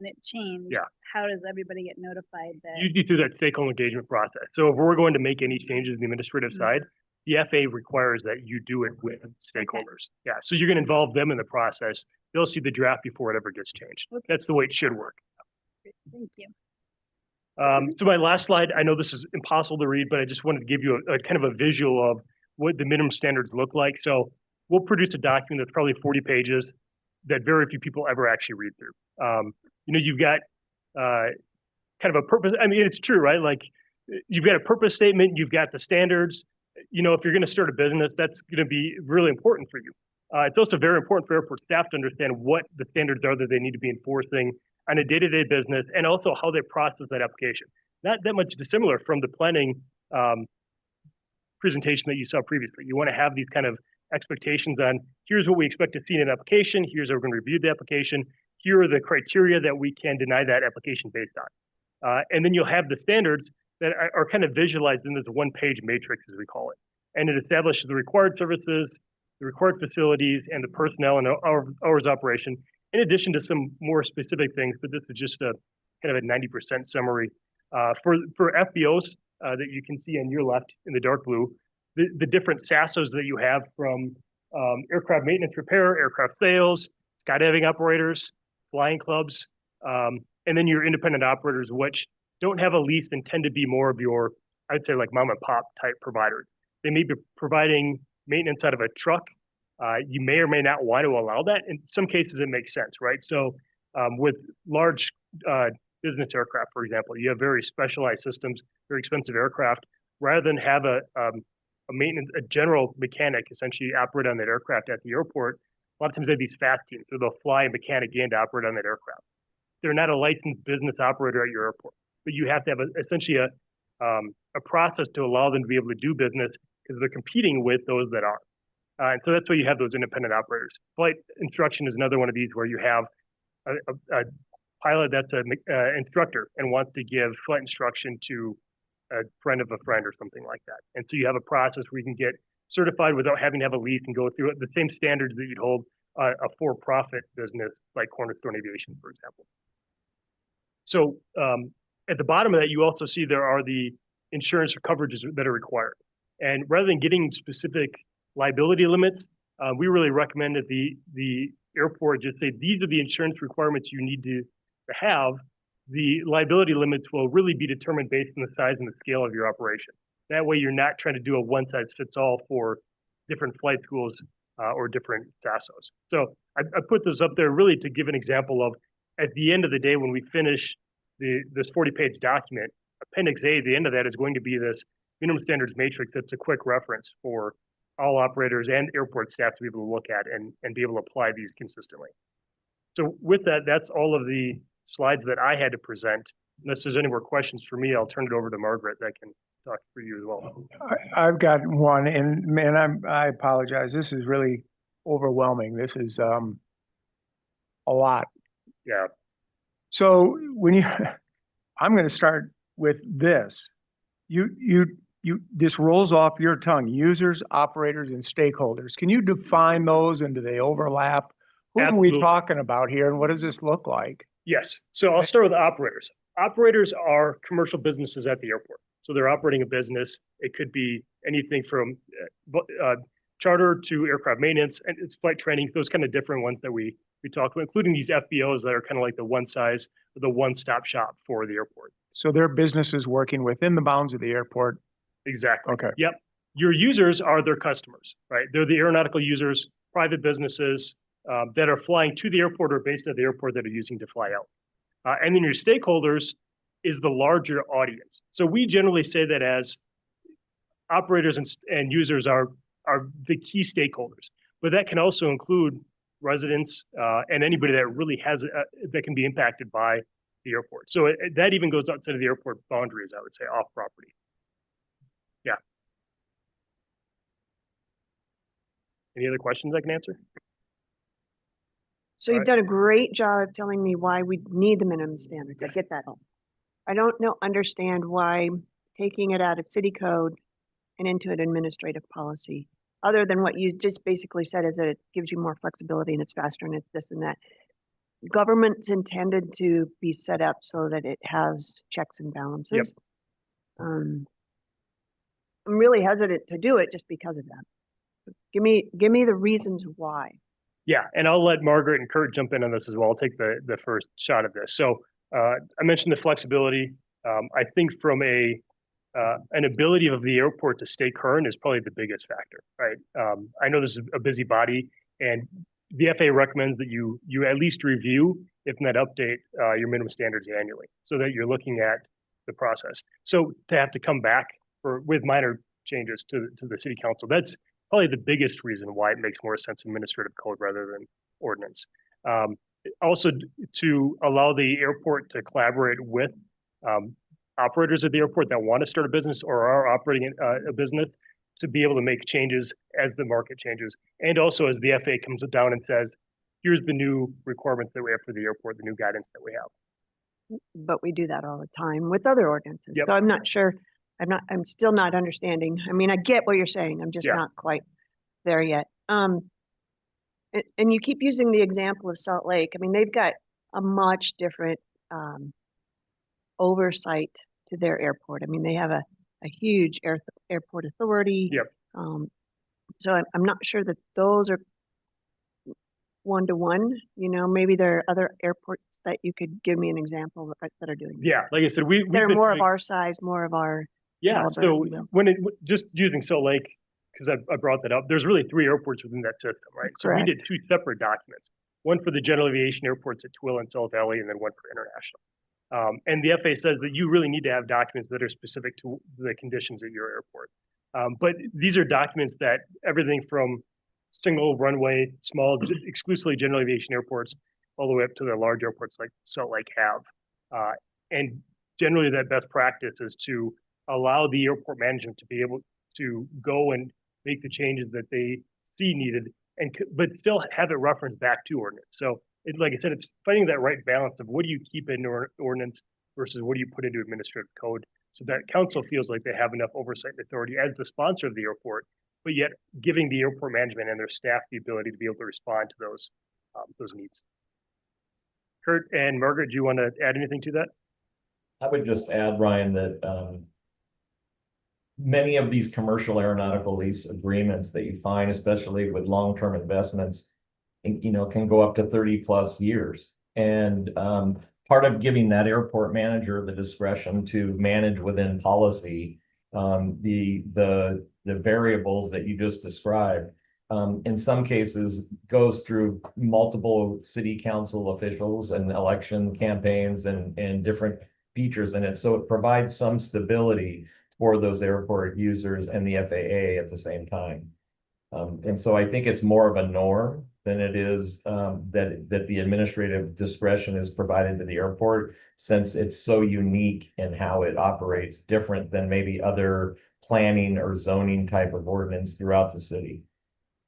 it changed, how does everybody get notified that?
Usually through that stakeholder engagement process. So if we're going to make any changes in the administrative side, the FAA requires that you do it with stakeholders. Yeah, so you're going to involve them in the process. They'll see the draft before it ever gets changed. That's the way it should work.
Thank you.
So my last slide, I know this is impossible to read, but I just wanted to give you a kind of a visual of what the minimum standards look like. So we'll produce a document that's probably 40 pages that very few people ever actually read through. You've got kind of a purpose. I mean, it's true, right? Like you've got a purpose statement, you've got the standards. If you're going to start a business, that's going to be really important for you. It's also very important for airport staff to understand what the standards are that they need to be enforcing on a day-to-day business, and also how they process that application. Not that much dissimilar from the planning presentation that you saw previously. You want to have these kind of expectations on, here's what we expect to see in an application, here's how we're going to review the application, here are the criteria that we can deny that application based on. And then you'll have the standards that are kind of visualized in this one-page matrix, as we call it. And it establishes the required services, the required facilities, and the personnel and hours operation, in addition to some more specific things, but this is just a kind of a 90% summary. For FBOs that you can see on your left in the dark blue, the different SASOs that you have from aircraft maintenance repair, aircraft sales, skydiving operators, flying clubs, and then your independent operators, which don't have a lease and tend to be more of your, I'd say, like mom and pop type providers. They may be providing maintenance out of a truck. You may or may not want to allow that. In some cases, it makes sense, right? So with large business aircraft, for example, you have very specialized systems, very expensive aircraft. Rather than have a general mechanic essentially operate on that aircraft at the airport, a lot of times they have these fast teams, so they'll fly a mechanic in to operate on that aircraft. They're not a licensed business operator at your airport, but you have to have essentially a process to allow them to be able to do business because they're competing with those that are. And so that's why you have those independent operators. Flight instruction is another one of these where you have a pilot that's an instructor and wants to give flight instruction to a friend of a friend or something like that. And so you have a process where you can get certified without having to have a lease and go through it, the same standards that you'd hold a for-profit business like Cornerstone Aviation, for example. So at the bottom of that, you also see there are the insurance or coverages that are required. And rather than getting specific liability limits, we really recommend that the airport just say, these are the insurance requirements you need to have. The liability limits will really be determined based on the size and the scale of your operation. That way you're not trying to do a one-size-fits-all for different flight schools or different SASOs. So I put this up there really to give an example of, at the end of the day, when we finish this 40-page document, Appendix A, the end of that is going to be this minimum standards matrix that's a quick reference for all operators and airport staff to be able to look at and be able to apply these consistently. So with that, that's all of the slides that I had to present. Unless there's any more questions for me, I'll turn it over to Margaret that can talk for you as well.
I've got one, and man, I apologize. This is really overwhelming. This is a lot.
Yeah.
So when I'm going to start with this. This rolls off your tongue. Users, operators, and stakeholders. Can you define those, and do they overlap? Who are we talking about here, and what does this look like?
Yes. So I'll start with operators. Operators are commercial businesses at the airport. So they're operating a business. It could be anything from charter to aircraft maintenance, and it's flight training, those kind of different ones that we talked about, including these FBOs that are kind of like the one size, the one-stop shop for the airport.
So their business is working within the bounds of the airport.
Exactly.
Okay.
Yep. Your users are their customers, right? They're the aeronautical users, private businesses that are flying to the airport or based at the airport that are using to fly out. And then your stakeholders is the larger audience. So we generally say that as operators and users are the key stakeholders, but that can also include residents and anybody that really has that can be impacted by the airport. So that even goes outside of the airport boundaries, I would say, off property. Yeah. Any other questions I can answer?
So you've done a great job of telling me why we need the minimum standards. I get that. I don't understand why taking it out of city code and into an administrative policy, other than what you just basically said, is that it gives you more flexibility and it's faster and it's this and that. Government's intended to be set up so that it has checks and balances.
Yep.
I'm really hesitant to do it just because of that. Give me the reasons why.
Yeah, and I'll let Margaret and Kurt jump in on this as well. I'll take the first shot of this. So I mentioned the flexibility. I think from an ability of the airport to stay current is probably the biggest factor, right? I know this is a busy body, and the FAA recommends that you at least review, if not update, your minimum standards annually, so that you're looking at the process. So to have to come back with minor changes to the city council, that's probably the biggest reason why it makes more sense administrative code rather than ordinance. Also, to allow the airport to collaborate with operators at the airport that want to start a business or are operating a business, to be able to make changes as the market changes. And also as the FAA comes down and says, here's the new requirements that we have for the airport, the new guidance that we have.
But we do that all the time with other ordinances.
Yep.
So I'm not sure, I'm still not understanding. I mean, I get what you're saying. I'm just
Yeah.
not quite there yet. And you keep using the example of Salt Lake. I mean, they've got a much different oversight to their airport. I mean, they have a huge airport authority.
Yep.
So I'm not sure that those are one-to-one. You know, maybe there are other airports that you could give me an example that are doing.
Yeah, like I said,
They're more of our size, more of our
Yeah,
caliber,
so
if you will.
when just using Salt Lake, because I brought that up, there's really 3 airports within that system, right? So we
Correct.
did 2 separate documents, one for the general aviation airports at Tooele and South Valley, and then one for international. And the FAA says that you really need to have documents that are specific to the conditions at your airport. But these are documents that everything from single runway, small, exclusively general aviation airports, all the way up to the large airports like Salt Lake have. And generally that best practice is to allow the airport management to be able to go and make the changes that they see needed, but still have it referenced back to ordinance. So like I said, it's finding that right balance of what do you keep in ordinance versus what do you put into administrative code, so that council feels like they have enough oversight and authority as the sponsor of the airport, but yet giving the airport management and their staff the ability to be able to respond to those needs. Kurt and Margaret, do you want to add anything to that?
I would just add, Ryan, that many of these commercial aeronautical lease agreements that you find, especially with long-term investments, can go up to 30+ years. And part of giving that airport manager the discretion to manage within policy the variables that you just described, in some cases goes through multiple city council officials and election campaigns and different features in it. So it provides some stability for those airport users and the FAA at the same time. And so I think it's more of a norm than it is that the administrative discretion is provided to the airport, since it's so unique in how it operates, different than maybe other planning or zoning type of ordinance throughout the city.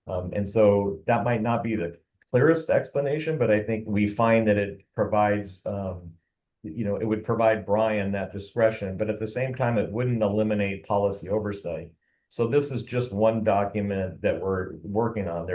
And so that might not be the clearest explanation, but I think we find that it provides, it would provide Brian that discretion, but at the same time, it wouldn't eliminate policy oversight. So this is just one document that we're working on.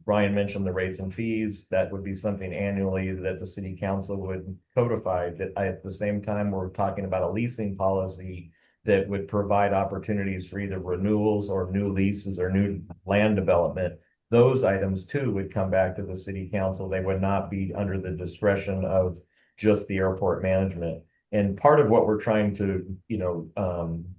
Brian mentioned the rates and fees. That would be something annually that the city council would codify. That at the same time, we're talking about a leasing policy that would provide opportunities for either renewals or new leases or new land development. Those items too would come back to the city council. They would not be under the discretion of just the airport management. And part of what we're trying to,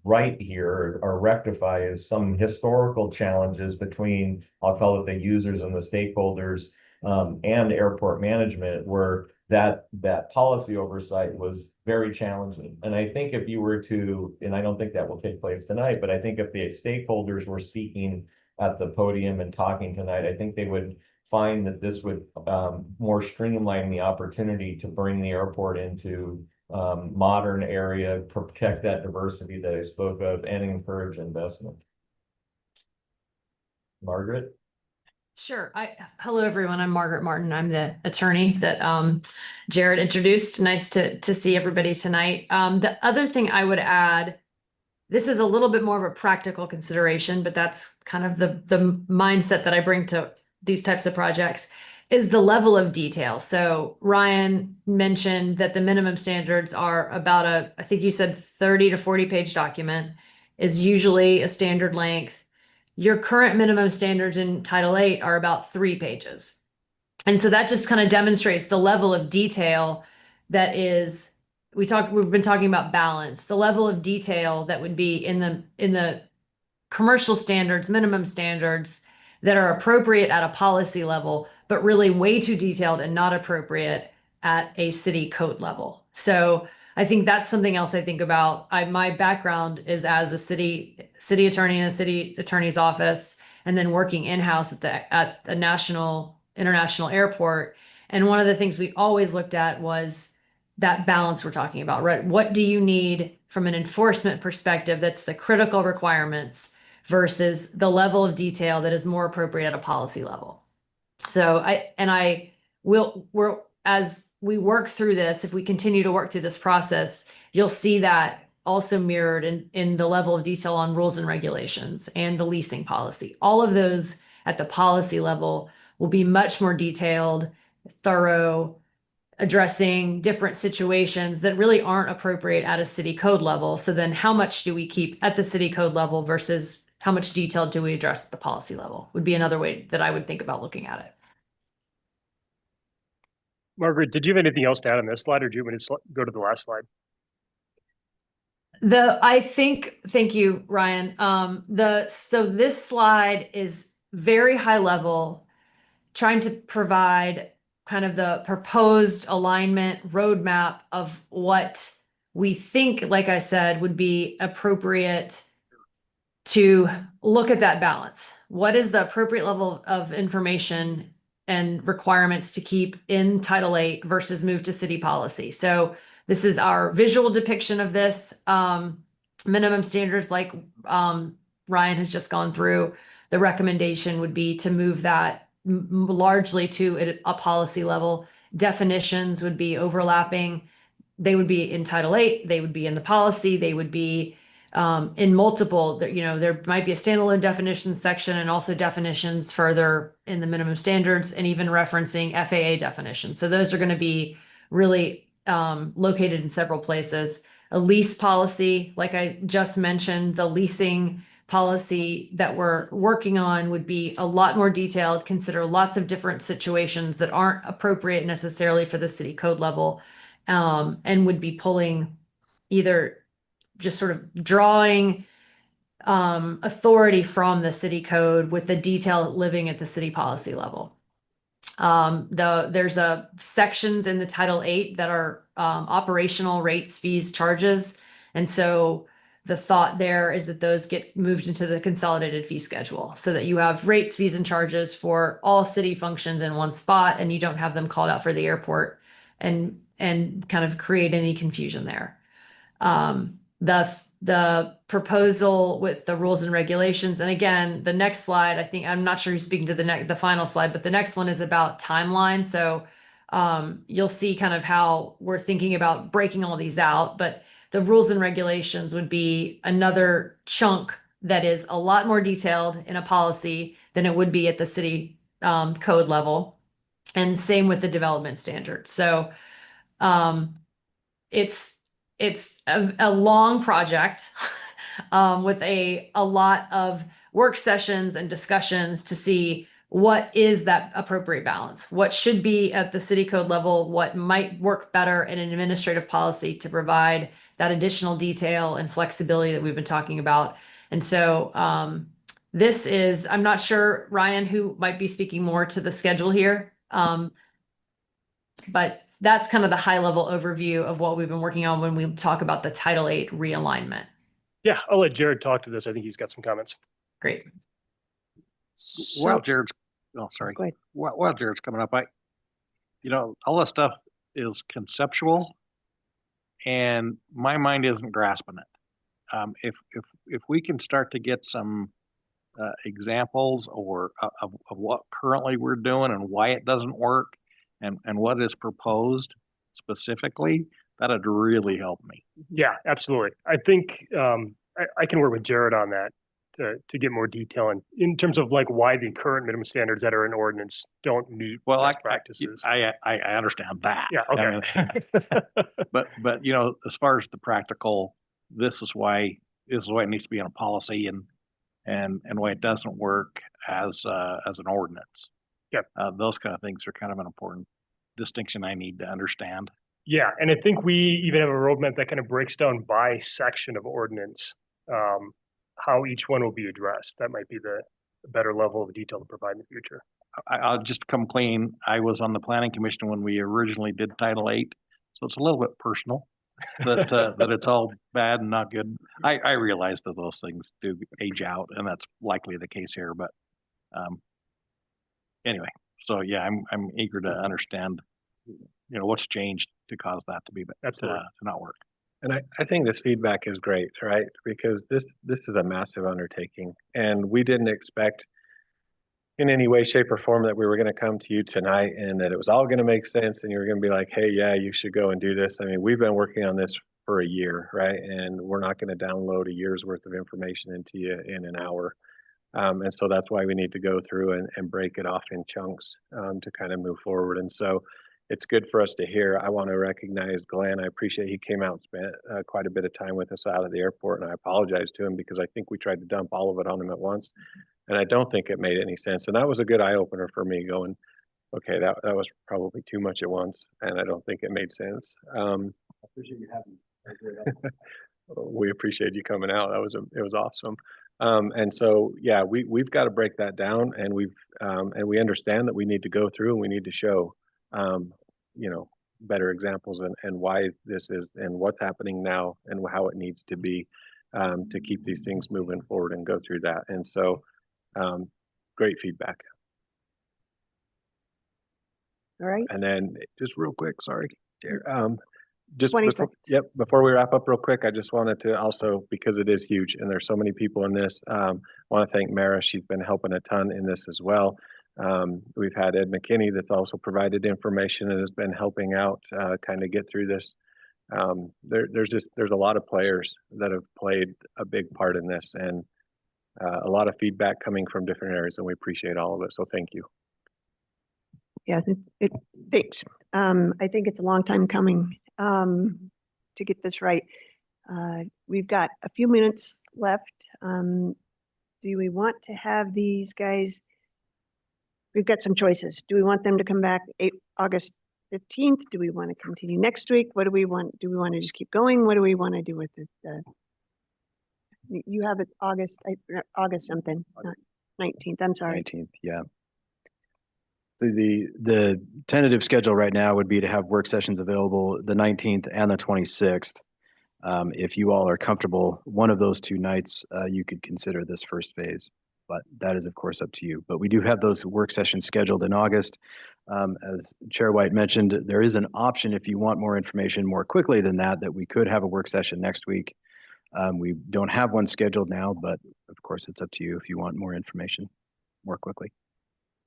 right here or rectify is some historical challenges between, I'll call it the users and the stakeholders, and airport management, where that policy oversight was very challenging. And I think if you were to, and I don't think that will take place tonight, but I think if the stakeholders were speaking at the podium and talking tonight, I think they would find that this would more streamline the opportunity to bring the airport into modern area, protect that diversity that I spoke of, and encourage investment. Margaret?
Sure. Hello, everyone. I'm Margaret Martin. I'm the attorney that Jared introduced. Nice to see everybody tonight. The other thing I would add, this is a little bit more of a practical consideration, but that's kind of the mindset that I bring to these types of projects, is the level of detail. So Ryan mentioned that the minimum standards are about I think you said 30 to 40 page document is usually a standard length. Your current minimum standards in Title 8 are about 3 pages. And so that just kind of demonstrates the level of detail that is we've been talking about balance, the level of detail that would be in the commercial standards, minimum standards that are appropriate at a policy level, but really way too detailed and not appropriate at a city code level. So I think that's something else I think about. My background is as a city attorney in a city attorney's office, and then working in-house at a international airport. And one of the things we always looked at was that balance we're talking about, right? What do you need from an enforcement perspective that's the critical requirements versus the level of detail that is more appropriate at a policy level. So as we work through this, if we continue to work through this process, you'll see that also mirrored in the level of detail on rules and regulations and the leasing policy. All of those at the policy level will be much more detailed, thorough, addressing different situations that really aren't appropriate at a city code level. So then how much do we keep at the city code level versus how much detail do we address at the policy level would be another way that I would think about looking at it.
Margaret, did you have anything else to add on this slide, or do you want me to go to the last slide?
Thank you, Ryan. So this slide is very high level, trying to provide kind of the proposed alignment roadmap of what we think, like I said, would be appropriate to look at that balance. What is the appropriate level of information and requirements to keep in Title VIII versus move to city policy? So this is our visual depiction of this. Minimum standards, like Ryan has just gone through, the recommendation would be to move that largely to a policy level. Definitions would be overlapping. They would be in Title VIII, they would be in the policy, they would be in multiple, there might be a standalone definitions section and also definitions further in the minimum standards and even referencing FAA definitions. So those are going to be really located in several places. A lease policy, like I just mentioned, the leasing policy that we're working on would be a lot more detailed, consider lots of different situations that aren't appropriate necessarily for the city code level, and would be pulling either just sort of drawing authority from the city code with the detail living at the city policy level. There's sections in the Title VIII that are operational rates, fees, charges. And so the thought there is that those get moved into the consolidated fee schedule so that you have rates, fees, and charges for all city functions in one spot, and you don't have them called out for the airport and kind of create any confusion there. The proposal with the rules and regulations, and again, the next slide, I think, I'm not sure who's speaking to the final slide, but the next one is about timeline. So you'll see kind of how we're thinking about breaking all these out, but the rules and regulations would be another chunk that is a lot more detailed in a policy than it would be at the city code level. And same with the development standards. So it's a long project with a lot of work sessions and discussions to see what is that appropriate balance, what should be at the city code level, what might work better in an administrative policy to provide that additional detail and flexibility that we've been talking about. And so I'm not sure, Ryan, who might be speaking more to the schedule here, but that's kind of the high level overview of what we've been working on when we talk about the Title VIII realignment.
Yeah, I'll let Jared talk to this. I think he's got some comments.
Great.
While Jared's coming up, all this stuff is conceptual and my mind isn't grasping it. If we can start to get some examples or of what currently we're doing and why it doesn't work and what is proposed specifically, that'd really help me.
Yeah, absolutely. I think I can work with Jared on that to get more detail in terms of like why the current minimum standards that are in ordinance don't meet best practices.
I understand that.
Yeah. Okay.
But as far as the practical, this is why it needs to be in a policy and why it doesn't work as an ordinance.
Yeah.
Those kind of things are kind of an important distinction I need to understand.
Yeah, and I think we even have a roadmap that kind of breaks down by section of ordinance, how each one will be addressed. That might be the better level of detail to provide in the future.
I'll just come clean. I was on the planning commission when we originally did Title VIII, so it's a little bit personal that, that it's all bad and not good. I realize that those things do age out, and that's likely the case here, but, anyway, so yeah, I'm eager to understand, what's changed to cause that to be,
Absolutely.
to not work.
And I think this feedback is great, right? Because this is a massive undertaking, and we didn't expect in any way, shape, or form that we were going to come to you tonight and that it was all going to make sense and you were going to be like, hey, yeah, you should go and do this. I mean, we've been working on this for a year, right? And we're not going to download a year's worth of information into you in an hour. And so that's why we need to go through and break it off in chunks to kind of move forward. And so it's good for us to hear. I want to recognize Glenn. I appreciate he came out and spent quite a bit of time with us out at the airport. And I apologize to him because I think we tried to dump all of it on him at once. And I don't think it made any sense. And that was a good eye opener for me going, okay, that was probably too much at once. And I don't think it made sense.
I appreciate you having me.
We appreciate you coming out. It was awesome. And so, yeah, we've got to break that down and we understand that we need to go through and we need to show, better examples and why this is and what's happening now and how it needs to be, to keep these things moving forward and go through that. And so, great feedback.
All right.
And then just real quick, sorry, just
20
before,
seconds.
yep, before we wrap up real quick, I just wanted to also, because it is huge and there's so many people in this, want to thank Mara. She's been helping a ton in this as well. We've had Ed McKinney that's also provided information and has been helping out, kind of get through this. There's a lot of players that have played a big part in this and a lot of feedback coming from different areas and we appreciate all of it. So thank you.
Yeah, thanks. I think it's a long time coming to get this right. We've got a few minutes left. Do we want to have these guys? We've got some choices. Do we want them to come back August 15th? Do we want to continue next week? What do we want? Do we want to just keep going? What do we want to do with it? You have it August something, not 19th. I'm sorry.
19th, yeah. So the tentative schedule right now would be to have work sessions available the 19th and the 26th. If you all are comfortable, one of those two nights, you could consider this first phase, but that is of course up to you. But we do have those work sessions scheduled in August. As Chair White mentioned, there is an option if you want more information more quickly than that we could have a work session next week. We don't have one scheduled now, but of course it's up to you if you want more information more quickly.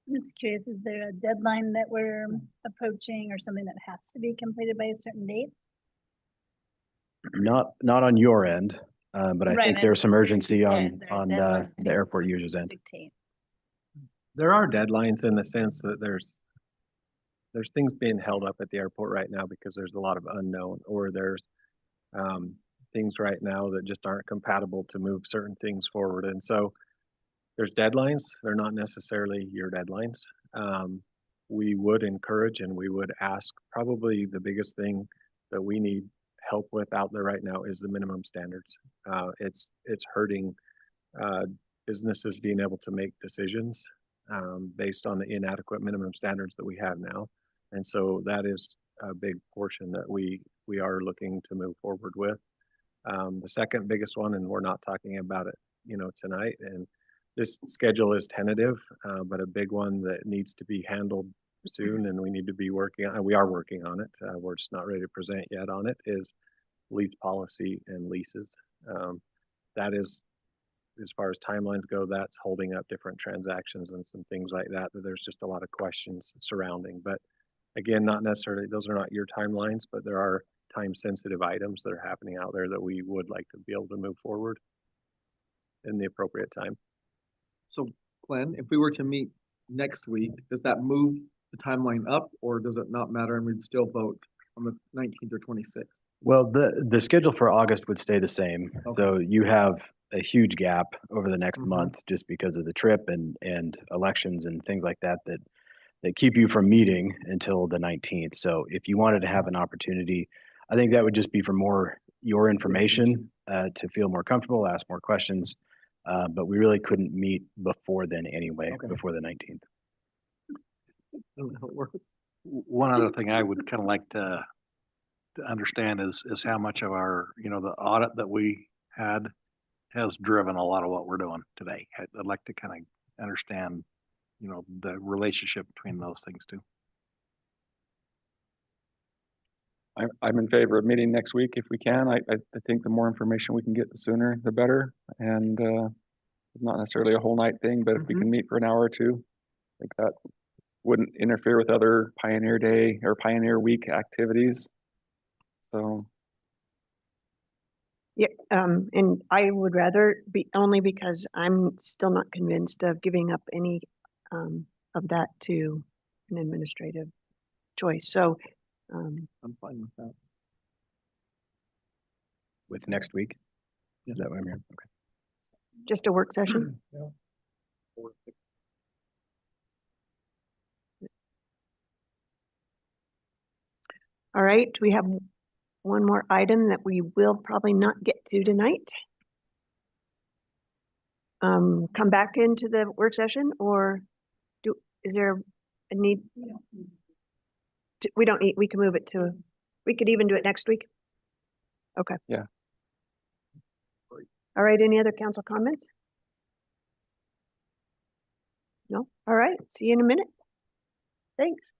I'm just curious, is there a deadline that we're approaching or something that has to be completed by a certain date?
Not on your end, but I
Right,
think
I
there's some urgency
there-
on
there's a deadline
the airport users end.
Dictate.
There are deadlines in the sense that there's things being held up at the airport right now because there's a lot of unknown, or there's things right now that just aren't compatible to move certain things forward. And so there's deadlines. They're not necessarily your deadlines. We would encourage and we would ask, probably the biggest thing that we need help with out there right now is the minimum standards. It's hurting businesses being able to make decisions based on the inadequate minimum standards that we have now. And so that is a big portion that we are looking to move forward with. The second biggest one, and we're not talking about it, tonight, and this schedule is tentative, but a big one that needs to be handled soon, and we need to be working on, and we are working on it. We're just not ready to present yet on it, is lease policy and leases. That is, as far as timelines go, that's holding up different transactions and some things like that there's just a lot of questions surrounding. But again, not necessarily, those are not your timelines, but there are time sensitive items that are happening out there that we would like to be able to move forward in the appropriate time.
So Glenn, if we were to meet next week, does that move the timeline up or does it not matter and we'd still vote on the 19th or 26th?
Well, the schedule for August would stay the same.
Okay.
So you have a huge gap over the next
Mhm.
month just because of the trip and elections and things like that
that keep you from meeting until the 19th. So if you wanted to have an opportunity, I think that would just be for more your information, to feel more comfortable, ask more questions. But we really couldn't meet before then anyway,
Okay.
before the 19th.
I don't know how it works.
One other thing I would kind of like to understand is how much of our, you know, the audit that we had has driven a lot of what we're doing today. I'd like to kind of understand, you know, the relationship between those things too.
I'm in favor of meeting next week if we can. I think the more information we can get, the sooner, the better. And, not necessarily a whole night thing, but if we can meet for an hour or two, I think that wouldn't interfere with other Pioneer Day or Pioneer Week activities. So,
Yeah, and I would rather be, only because I'm still not convinced of giving up any of that to an administrative choice. So
I'm fine with that.
With next week?
Yeah.
Is that what I'm hearing? Okay.
just a work session.
Yeah.
All right, we have one more item that we will probably not get to tonight. Come back into the work session, or is there a need? We don't need, we can move it to, we could even do it next week. Okay.
Yeah.
All right, any other council comments? No? All right, see you in a minute. Thanks.